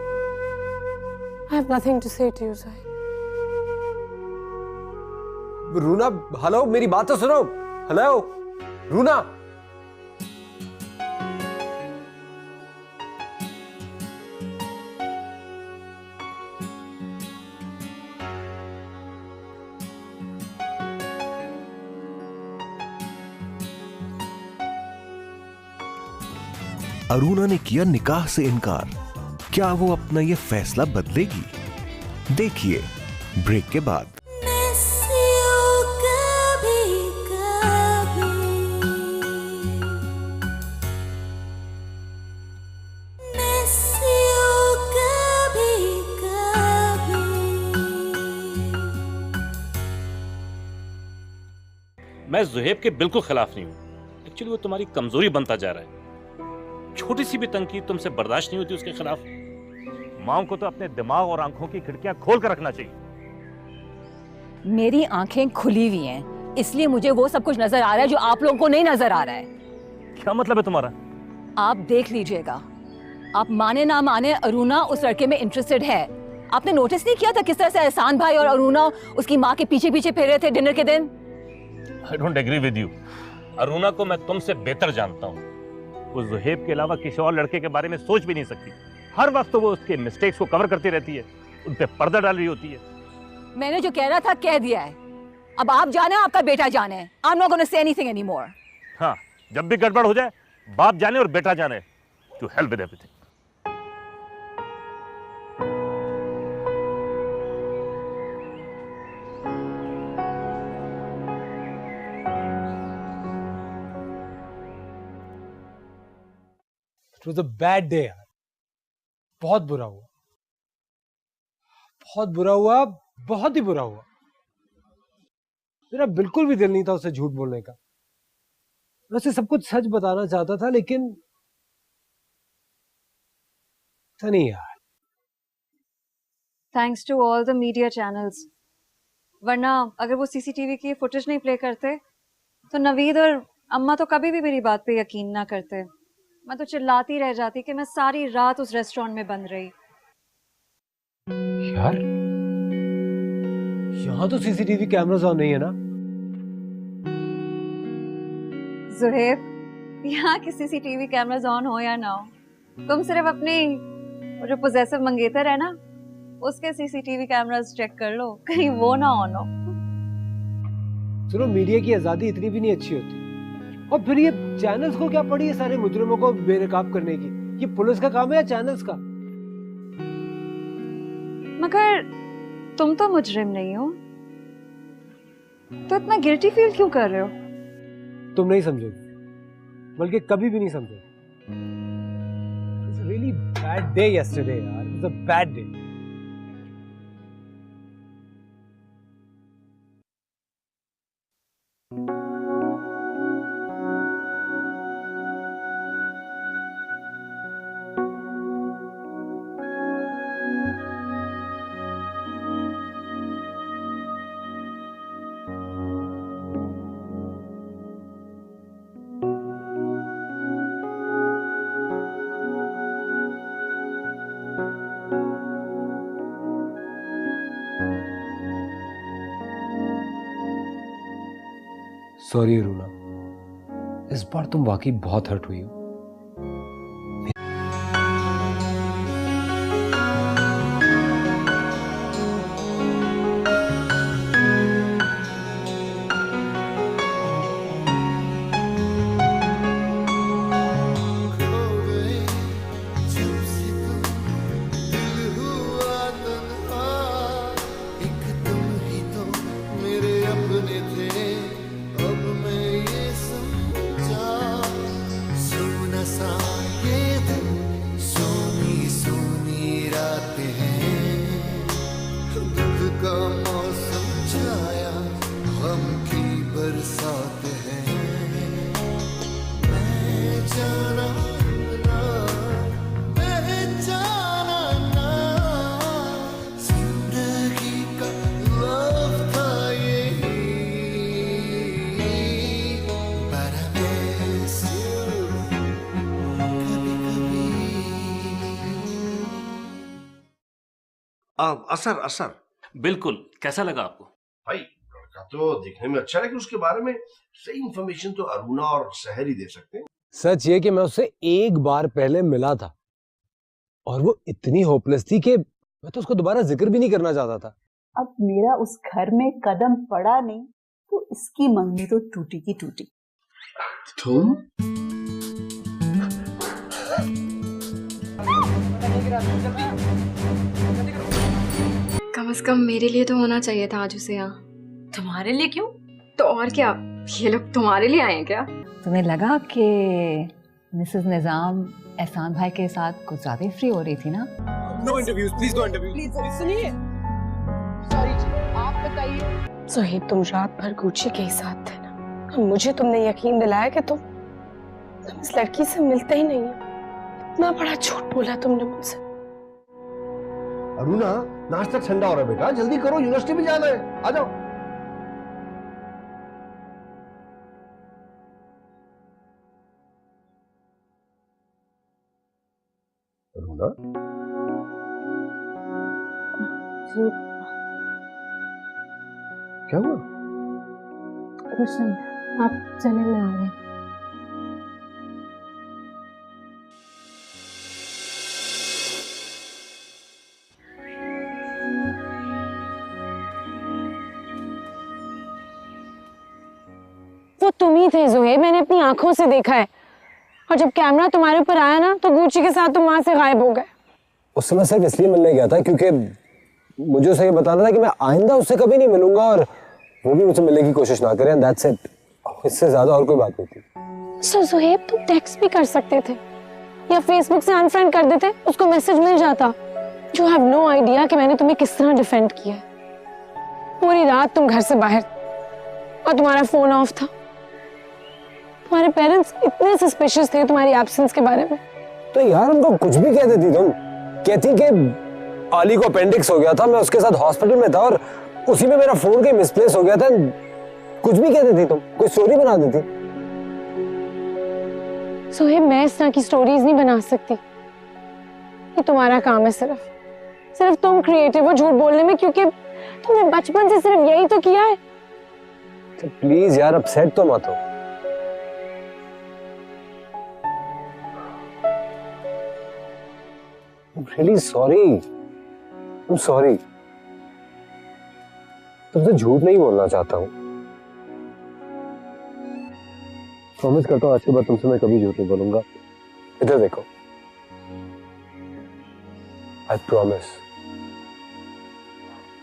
I have nothing to say to you, Sohaib. Runa hello, मेरी बात तो सुनो। हेलो रूना। अरुणा ने किया निकाह से इनकार, क्या वो अपना ये फैसला बदलेगी? देखिए ब्रेक के बाद। मैं जुहेब के बिल्कुल खिलाफ नहीं हूं। एक्चुअली वो तुम्हारी कमजोरी बनता जा रहा है। छोटी सी भी तनकीद तुमसे बर्दाश्त नहीं होती उसके खिलाफ। माओ को तो अपने दिमाग और आंखों की खिड़कियां खोल कर रखना चाहिए। मेरी आंखें खुली हुई हैं, इसलिए मुझे वो सब कुछ नजर आ रहा है जो आप लोगों को नहीं नजर आ रहा है। क्या मतलब है तुम्हारा? आप देख लीजिएगा, आप माने ना माने अरुणा उस लड़के में इंटरेस्टेड है। आपने नोटिस नहीं किया था किस तरह से एहसान भाई और अरुणा उसकी माँ के पीछे पीछे फिर रहे थे डिनर के दिन? I don't agree with you. Aruna को मैं तुमसे बेहतर जानता हूँ। वो जुहेब के अलावा किसी और लड़के के बारे में सोच भी नहीं सकती। हर वक्त तो वो उसके मिस्टेक्स को कवर करती रहती है, उन पे पर्दा डाल रही होती है। मैंने जो कहना था कह दिया है, अब आप जाने आपका बेटा जाने। I'm not going to say anything anymore. हाँ, जब भी गड़बड़ हो जाए बाप जाने और बेटा जाने। To hell with everything. It was a bad day यार, बहुत बुरा हुआ, बहुत बुरा हुआ, बहुत ही बुरा हुआ। मेरा बिल्कुल भी दिल नहीं था उसे झूठ बोलने का। मैं उसे सब कुछ सच बताना चाहता था, लेकिन नहीं यार। Thanks to all the media channels, वरना अगर वो सीसीटीवी की फुटेज नहीं प्ले करते तो नवीद और अम्मा तो कभी भी मेरी बात पे यकीन ना करते। मैं तो चिल्लाती रह जाती कि मैं सारी रात उस रेस्टोरेंट में बंद रही। यार यहाँ तो सीसीटीवी कैमरास ऑन नहीं है ना? जुहेब, यहाँ की सीसीटीवी कैमरास ऑन हो या ना हो, तुम सिर्फ अपनी जो पोजेसिव मंगेतर है ना उसके सीसीटीवी कैमरास चेक कर लो, कहीं वो ना ऑन हो। सुनो, मीडिया की आजादी इतनी भी नहीं अच्छी होती। और फिर ये चैनल्स को क्या पड़ी है सारे मुजरिमों को बेनकाब करने की? ये पुलिस का काम है या चैनल्स का? मगर तुम तो मुजरिम नहीं हो, तो इतना गिल्टी फील क्यों कर रहे हो? तुम नहीं समझोगे, बल्कि कभी भी नहीं समझोगे। It was a really bad day yesterday, यार। It was a bad day. Sorry Runa, इस बार तुम वाकई बहुत हर्ट हुई हो। असर असर बिल्कुल। कैसा लगा आपको? भाई लड़का तो दिखने में अच्छा है, लेकिन उसके बारे में सही इंफॉर्मेशन तो अरुणा और सहर ही दे सकते हैं। सच ये कि मैं उससे एक बार पहले मिला था और वो इतनी होपलेस थी कि मैं तो उसको दोबारा जिक्र भी नहीं करना चाहता था। अब मेरा उस घर में कदम पड़ा नहीं तो इसकी मंगनी तो टूटी की टूटी। तुम कम से कम मेरे लिए तो होना चाहिए था आज उसे यहाँ। तुम्हारे लिए क्यों? तो और क्या, ये लोग तुम्हारे लिए आए हैं क्या? तुम्हें लगा कि मिसेस निजाम एहसान भाई के साथ कुछ ज्यादा फ्री हो रही थी ना? No interviews, please no interviews. Please सुनिए, सॉरी जी, आप बताइए। सुहेब, तुम रात भर गुच्ची के ही साथ थे ना, और मुझे तुमने यकीन दिलाया कि तुम इस लड़की से मिलते ही नहीं हो। इतना बड़ा झूठ बोला तुमने मुझसे। अरुणा, नाश्ता ठंडा हो रहा है बेटा, जल्दी करो, यूनिवर्सिटी भी जाना है, आ जाओ। अरुणा, क्या हुआ? कुछ नहीं, आप चले, मैं आ रही। वो तुम ही थे ज़ुहैब, मैंने अपनी आंखों से देखा है। और जब कैमरा तुम्हारे ऊपर आया ना तो गुच्ची के साथ तुम वहां से गायब हो गए। उस समय सिर्फ इसलिए मिलने गया था क्योंकि मुझे उसे ये बताना था कि मैं आइंदा उससे कभी नहीं मिलूंगा और वो भी मुझसे मिलने की कोशिश ना करे, एंड दैट्स इट। इससे ज्यादा और कोई बात नहीं थी। सो ज़ुहैब, तुम टेक्स्ट भी कर सकते थे या फेसबुक से अनफ्रेंड कर देते, उसको मैसेज मिल जाता। यू हैव नो आइडिया कि मैंने तुम्हें किस तरह डिफेंड किया है। पूरी रात तुम घर से बाहर और तुम्हारा फोन ऑफ था। तुम्हारे पेरेंट्स इतने सस्पिशियस थे तुम्हारी एब्सेंस के बारे में। तो यार उनको कुछ भी कह देती तुम। कहती कि आली को अपेंडिक्स हो गया था, मैं उसके साथ हॉस्पिटल में था और उसी में मेरा फोन कहीं मिसप्लेस हो गया था। कुछ भी कह देती तुम, कोई स्टोरी बना देती। ज़ुहैब, मैं इस तरह की स्टोरीज नहीं बना सकती। ये तुम्हारा काम है, सिर्फ तुम क्रिएटिव हो झूठ बोलने में, क्योंकि तुमने बचपन से सिर्फ यही तो किया है। तो प्लीज यार अपसेट तो मत हो। I'm really sorry. I'm sorry. तुमसे झूठ नहीं बोलना चाहता हूँ। प्रॉमिस करता हूँ आज के बाद तुमसे मैं कभी झूठ नहीं बोलूंगा। इधर देखो। I promise.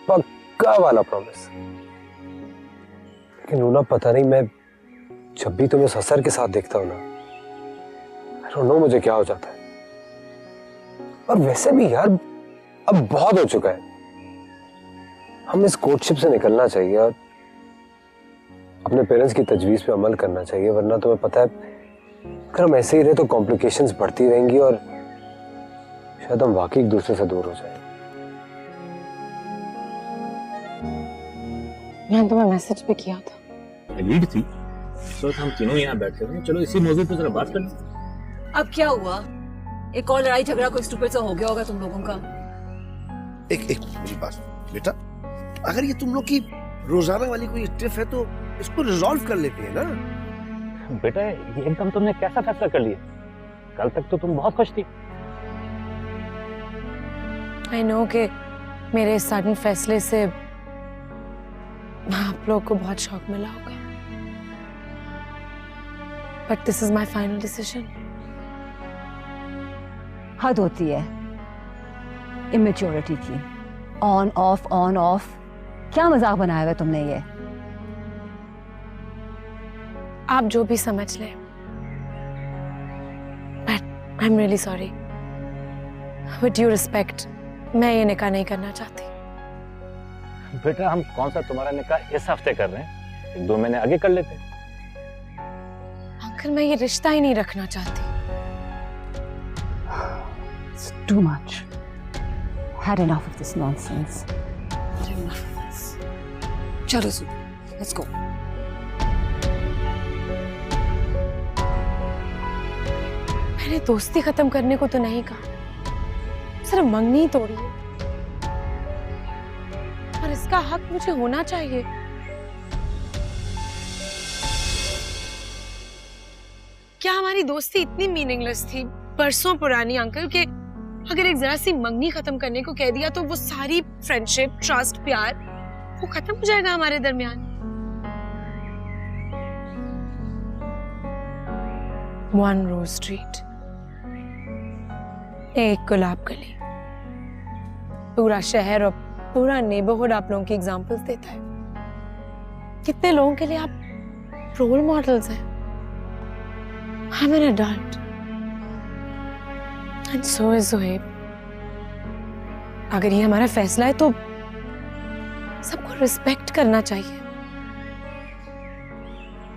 पक्का वाला प्रॉमिस। लेकिन लूना, पता नहीं, मैं जब भी तुम्हें ससर के साथ देखता हूं ना, आई डोंट नो मुझे क्या हो जाता है। और वैसे भी यार अब बहुत हो चुका है, हम इस कोर्टशिप से निकलना चाहिए और अपने पेरेंट्स की तजवीज पे अमल करना चाहिए, वरना तुम्हें पता है अगर हम ऐसे ही रहे तो कॉम्प्लिकेशंस बढ़ती रहेंगी और शायद हम वाकई एक दूसरे से दूर हो जाए। मैंने तुम्हें मैसेज भी किया था। लीड थी इस वक्त हम तीनों यहाँ बैठे हुए हैं, चलो इसी मौजूद पे जरा बात कर लें। अब क्या हुआ? एक और लड़ाई झगड़ा कोई स्टूपिड सा हो गया होगा तुम लोगों का। एक मेरी बात बेटा, अगर ये तुम लोग की रोजाना वाली कोई टिफ है तो इसको रिजॉल्व कर लेते हैं ना। बेटा ये एकदम तुमने कैसा फैसला कर लिया? कल तक तो तुम बहुत खुश थी। आई नो कि मेरे इस सडन फैसले से आप लोग को बहुत शॉक मिला होगा, but this is my final decision. हद होती है इमेच्योरिटी की। ऑन ऑफ क्या मजाक बनाया हुआ तुमने ये? आप जो भी समझ लें, but I am really sorry. With due respect, मैं ये निकाह नहीं करना चाहती। बेटा हम कौन सा तुम्हारा निकाह इस हफ्ते कर रहे हैं, 1-2 महीने आगे कर लेते हैं। अंकल मैं ये रिश्ता ही नहीं रखना चाहती। It's too much. Had enough of this nonsense. चलो सुन, let's go. मैंने दोस्ती खत्म करने को तो नहीं कहा, सिर्फ मंगनी तोड़ी है और इसका हक मुझे होना चाहिए। क्या हमारी दोस्ती इतनी मीनिंगलेस थी, बरसों पुरानी अंकल, के अगर एक जरा सी मंगनी खत्म करने को कह दिया तो वो सारी फ्रेंडशिप, ट्रस्ट, प्यार वो खत्म हो जाएगा हमारे दरमियान? वन रोज स्ट्रीट, एक गुलाब गली, पूरा शहर और पूरा नेबरहुड आप लोगों की एग्जाम्पल्स देता है। कितने लोगों के लिए आप रोल मॉडल्स हैं। I'm an adult, and so is Zohaib. अगर ये हमारा फैसला है तो सबको रिस्पेक्ट करना चाहिए।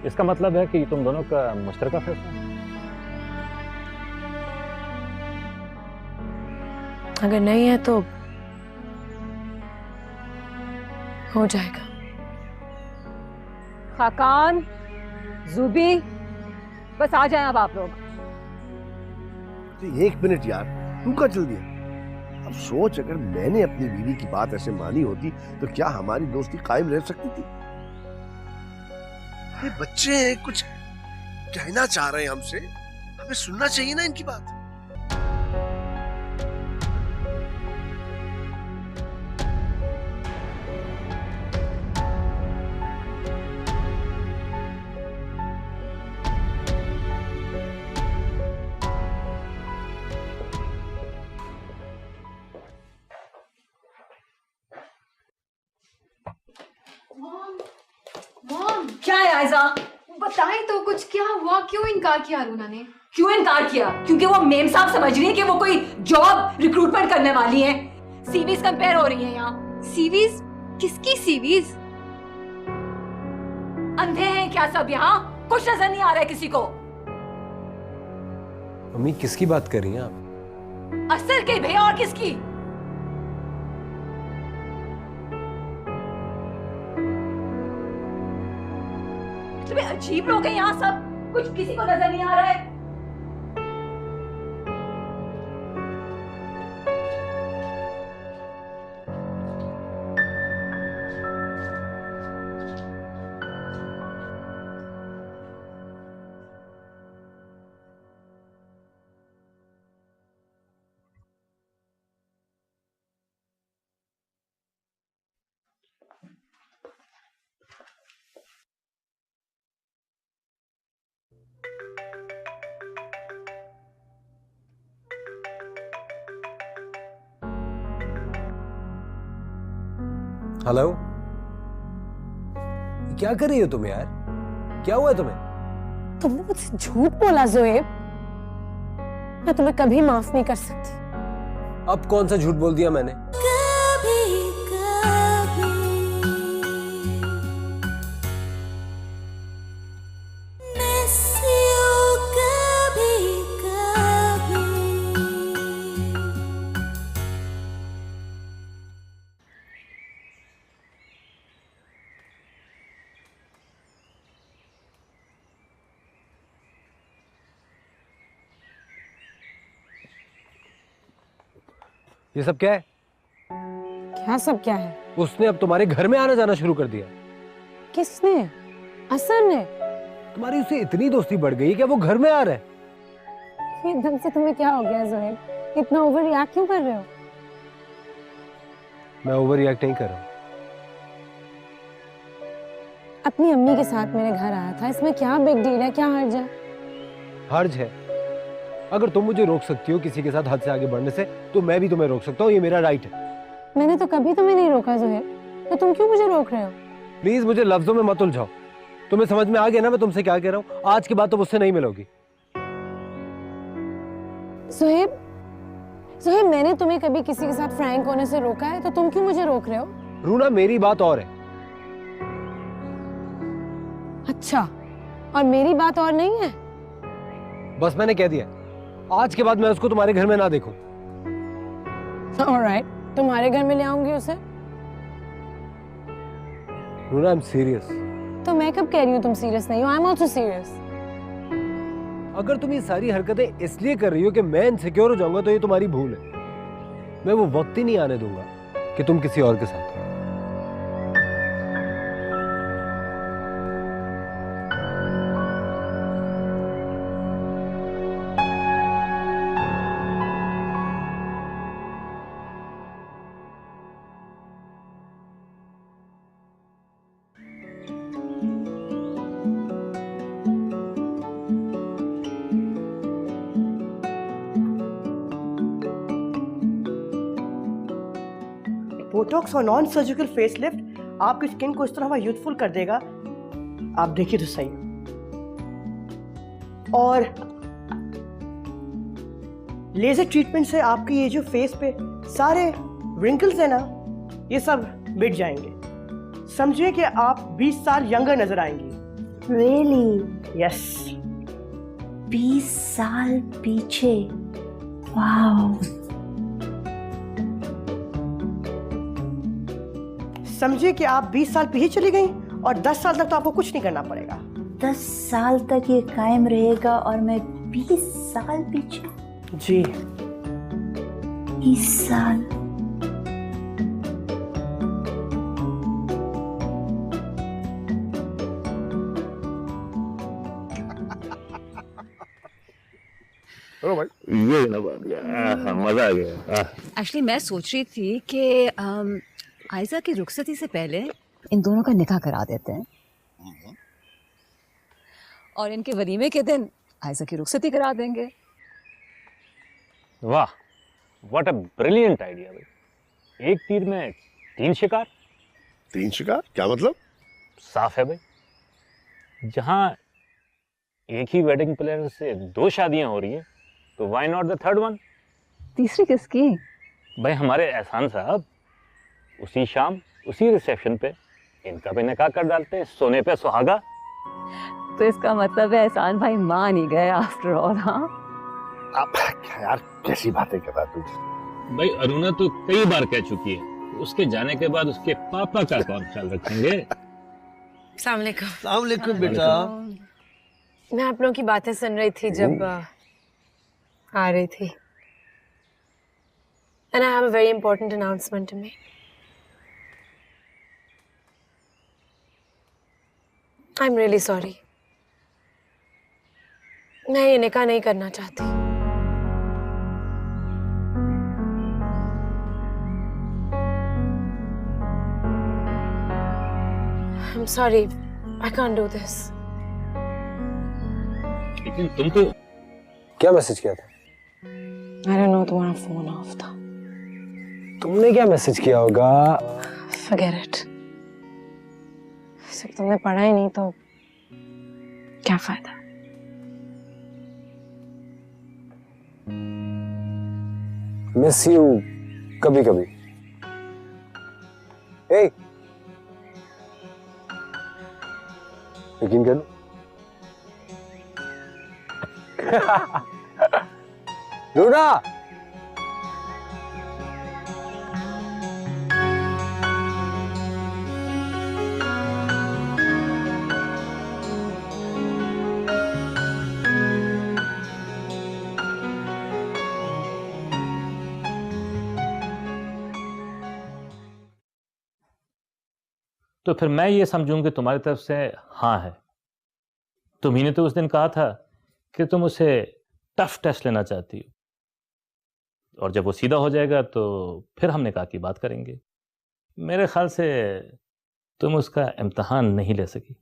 इसका मतलब है कि तुम दोनों का मुश्तरका फैसला है? अगर नहीं है तो हो जाएगा। खाकान, जुबी, बस आ जाएं अब आप लोग। तो 1 मिनट यार, तू क्या चल दिया? अब सोच, अगर मैंने अपनी बीवी की बात ऐसे मानी होती तो क्या हमारी दोस्ती कायम रह सकती थी? ये बच्चे हैं, कुछ कहना चाह रहे हैं हमसे, हमें सुनना चाहिए ना इनकी बात। मॉम क्या है आयजा? बताएं तो कुछ, क्या हुआ? क्यों इनकार किया रूना ने? क्यों इनकार किया? क्योंकि वो मेम साहब समझ रही है कि वो कोई जॉब रिक्रूटमेंट करने वाली है। सीवीज कंपेयर हो रही है यहाँ। सीवीज? किसकी सीवीज? अंधे हैं क्या सब यहाँ? कुछ नजर नहीं आ रहा है किसी को। मम्मी किसकी बात कर रही हैं आप? असर के भैया, और किसकी? इतने अजीब लोग हैं यहाँ सब, कुछ किसी को नजर नहीं आ रहा है। हेलो, क्या कर रही हो तुम यार? क्या हुआ तुम्हें? तुमने मुझसे झूठ बोला ज़ोएब। मैं तुम्हें कभी माफ नहीं कर सकती। अब कौन सा झूठ बोल दिया मैंने? ये सब क्या है? क्या सब क्या है? उसने अब तुम्हारे घर में आना जाना शुरू कर दिया। किसने? असर ने? तुम्हारी उससे इतनी दोस्ती बढ़ गई क्या वो घर में आ रहा है? एकदम से तुम्हें क्या हो गया ज़ोएब? इतना ओवर रिएक्ट क्यों कर रहे हो? मैं ओवर रिएक्ट नहीं कर रहा हूँ। अपनी अम्मी के साथ मेरे घर आया था, इसमें क्या बिग डील है? क्या हर्ज है? हर्ज है। अगर तुम मुझे रोक सकती हो किसी के साथ हद से आगे बढ़ने से, तो मैं भी तुम्हें रोक सकता हूँ। ये मेरा राइट है। मैंने तो कभी तुम्हें नहीं रोका ज़ोएब, तो तुम क्यों मुझे रोक रहे हो? प्लीज मुझे लफ्जों में मत उलझाओ। तुम्हें समझ में आ गया ना मैं तुमसे क्या कह रहा हूँ? आज के बाद तुम मुझसे नहीं मिलोगी। ज़ोएब, मैंने तुम्हें कभी किसी के साथ फ्रैंक होने से रोका है, तो तुम क्यों मुझे रोक रहे हो? रूना, मेरी बात और है। अच्छा, और मेरी बात और नहीं है? बस मैंने कह दिया, आज के बाद मैं उसको तुम्हारे घर में ना देखूं। ऑलराइट, तुम्हारे घर में ले आऊंगी उसे। रूना, आई एम सीरियस। तो मैं कब कह रही हूँ तुम सीरियस नहीं हो? I am also serious. अगर तुम ये सारी हरकतें इसलिए कर रही हो कि मैं इनसिक्योर हो जाऊंगा, तो ये तुम्हारी भूल है। मैं वो वक्त ही नहीं आने दूंगा कि तुम किसी और के साथ हो। बोटॉक्स और नॉन सर्जिकल फेसलिफ्ट आपकी स्किन को इस तरह यूथफुल कर देगा, आप देखिए तो सही। और लेजर ट्रीटमेंट से आपकी ये जो फेस पे सारे रिंकल्स है ना, ये सब मिट जाएंगे। समझिए कि आप 20 साल यंगर नजर आएंगी। रियली? यस। 20 साल पीछे? वाओ। समझिए कि आप 20 साल पीछे चली गई और 10 साल तक तो आपको कुछ नहीं करना पड़ेगा। 10 साल तक ये कायम रहेगा और मैं 20 साल पीछे? जी। 20 साल। ये ना बात गया, मजा आ गया। एक्चुअली मैं सोच रही थी कि आयजा की रुखसती से पहले इन दोनों का निकाह करा देते हैं और इनके वलीमे के दिन आयजा की रुखसती करा देंगे। वाह, व्हाट अ ब्रिलियंट आइडिया भाई। एक तीर में 3 शिकार। 3 शिकार क्या मतलब? साफ है भाई, जहां एक ही वेडिंग प्लानर से 2 शादियां हो रही हैं, तो why not the third one? तीसरी किसकी? भाई हमारे एहसान साहब उसी शाम उसी रिसेप्शन पे इनका भी निकाह कर डालते हैं, सोने पे सुहागा। तो इसका मतलब है एहसान भाई मान ही गए आफ्टर ऑल। हाँ अब यार कैसी बातें कर रहा तू? भाई अरुणा तो कई बार कह चुकी है, उसके जाने के बाद उसके पापा का कौन ख्याल रखेंगे? अस्सलाम वालेकुम। अस्सलाम वालेकुम बेटा। मैं आप लोगों की बातें सुन रही थी जब आ रही थी। And I have a very important announcement to make. I'm really sorry. मैं ये निकाह नहीं करना चाहती। I'm sorry. I can't do this. लेकिन तुम तो क्या मैसेज किया था? I don't know, तुम्हारा फोन ऑफ था। तुमने क्या मैसेज किया होगा? Forget it. जब तुमने पढ़ा ही नहीं तो क्या फायदा। मिस यू कभी कभी। हे यकीन कर लो। लूना तो फिर मैं ये समझूं कि तुम्हारी तरफ से हाँ है। तुम्ही ने तो उस दिन कहा था कि तुम उसे टफ टेस्ट लेना चाहती हो, और जब वो सीधा हो जाएगा तो फिर हम निकाह की बात करेंगे। मेरे ख्याल से तुम उसका इम्तिहान नहीं ले सकी।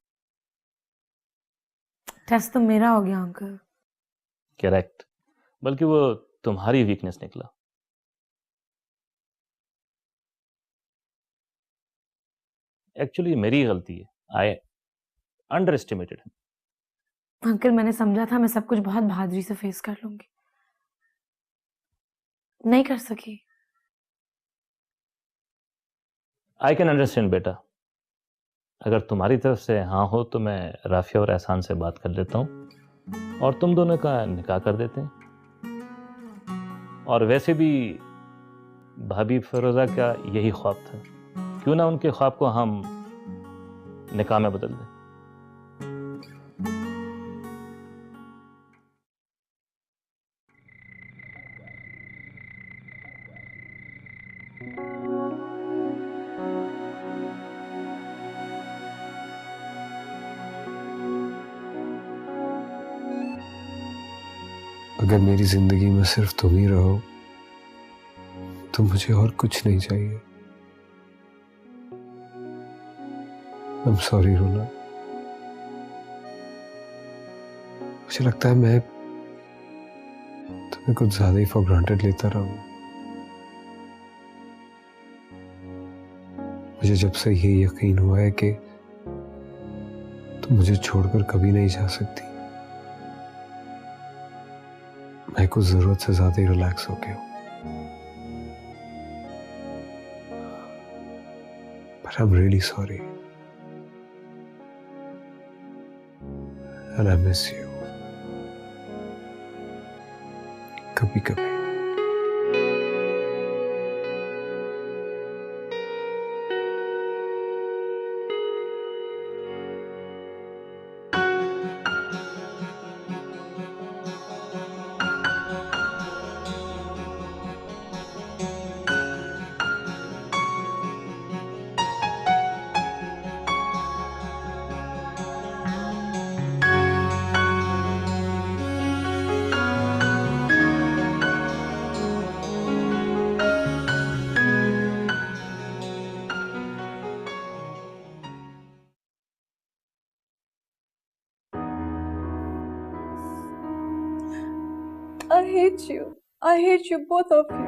टेस्ट तो मेरा हो गया अंकल। करेक्ट, बल्कि वो तुम्हारी वीकनेस निकला। एक्चुअली मेरी गलती है। आई अंडर एस्टिमेटेड हिम। अंकल मैंने समझा था मैं सब कुछ बहुत बहादुरी से फेस कर लूंगी, नहीं कर सकी। आई कैन अंडरस्टैंड बेटा। अगर तुम्हारी तरफ से हाँ हो तो मैं राफिया और एहसान से बात कर लेता हूँ और तुम दोनों का निकाह कर देते हैं। और वैसे भी भाभी फिरोजा का यही ख्वाब था, क्यों ना उनके ख्वाब को हम निकाह में बदल दें। अगर मेरी जिंदगी में सिर्फ तुम ही रहो तो मुझे और कुछ नहीं चाहिए। I'm sorry रोना। मुझे लगता है मैं तुम्हें कुछ ज्यादा ही फॉर ग्रांटेड लेता रहा हूं। मुझे जब से ये यकीन हुआ है कि तुम मुझे छोड़कर कभी नहीं जा सकती, मैं कुछ जरूरत से ज्यादा ही रिलैक्स हो गया हूं। But I'm really sorry. And I miss you. कभी कभी। I hate you. I hate you, both of you.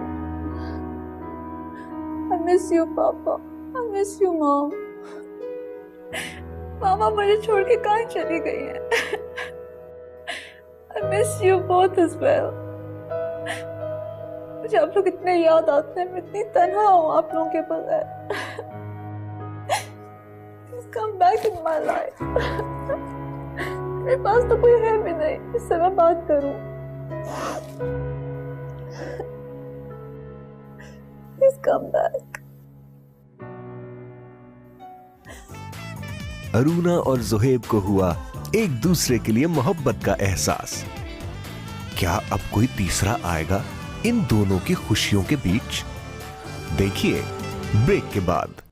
I miss you, Papa. I miss you, Mom. मामा मुझे छोड़ के कहाँ चली गई है? I miss you both as well. मुझे आप लोग इतने याद आते हैं, मैं इतनी तन्हा हूँ आप लोगों के बगैर। Please come back in my life. मेरे पास तो कोई है भी नहीं जिससे मैं बात करूँ। Please come back. अरुणा और ज़ुहैब को हुआ एक दूसरे के लिए मोहब्बत का एहसास। क्या अब कोई तीसरा आएगा इन दोनों की खुशियों के बीच? देखिए ब्रेक के बाद।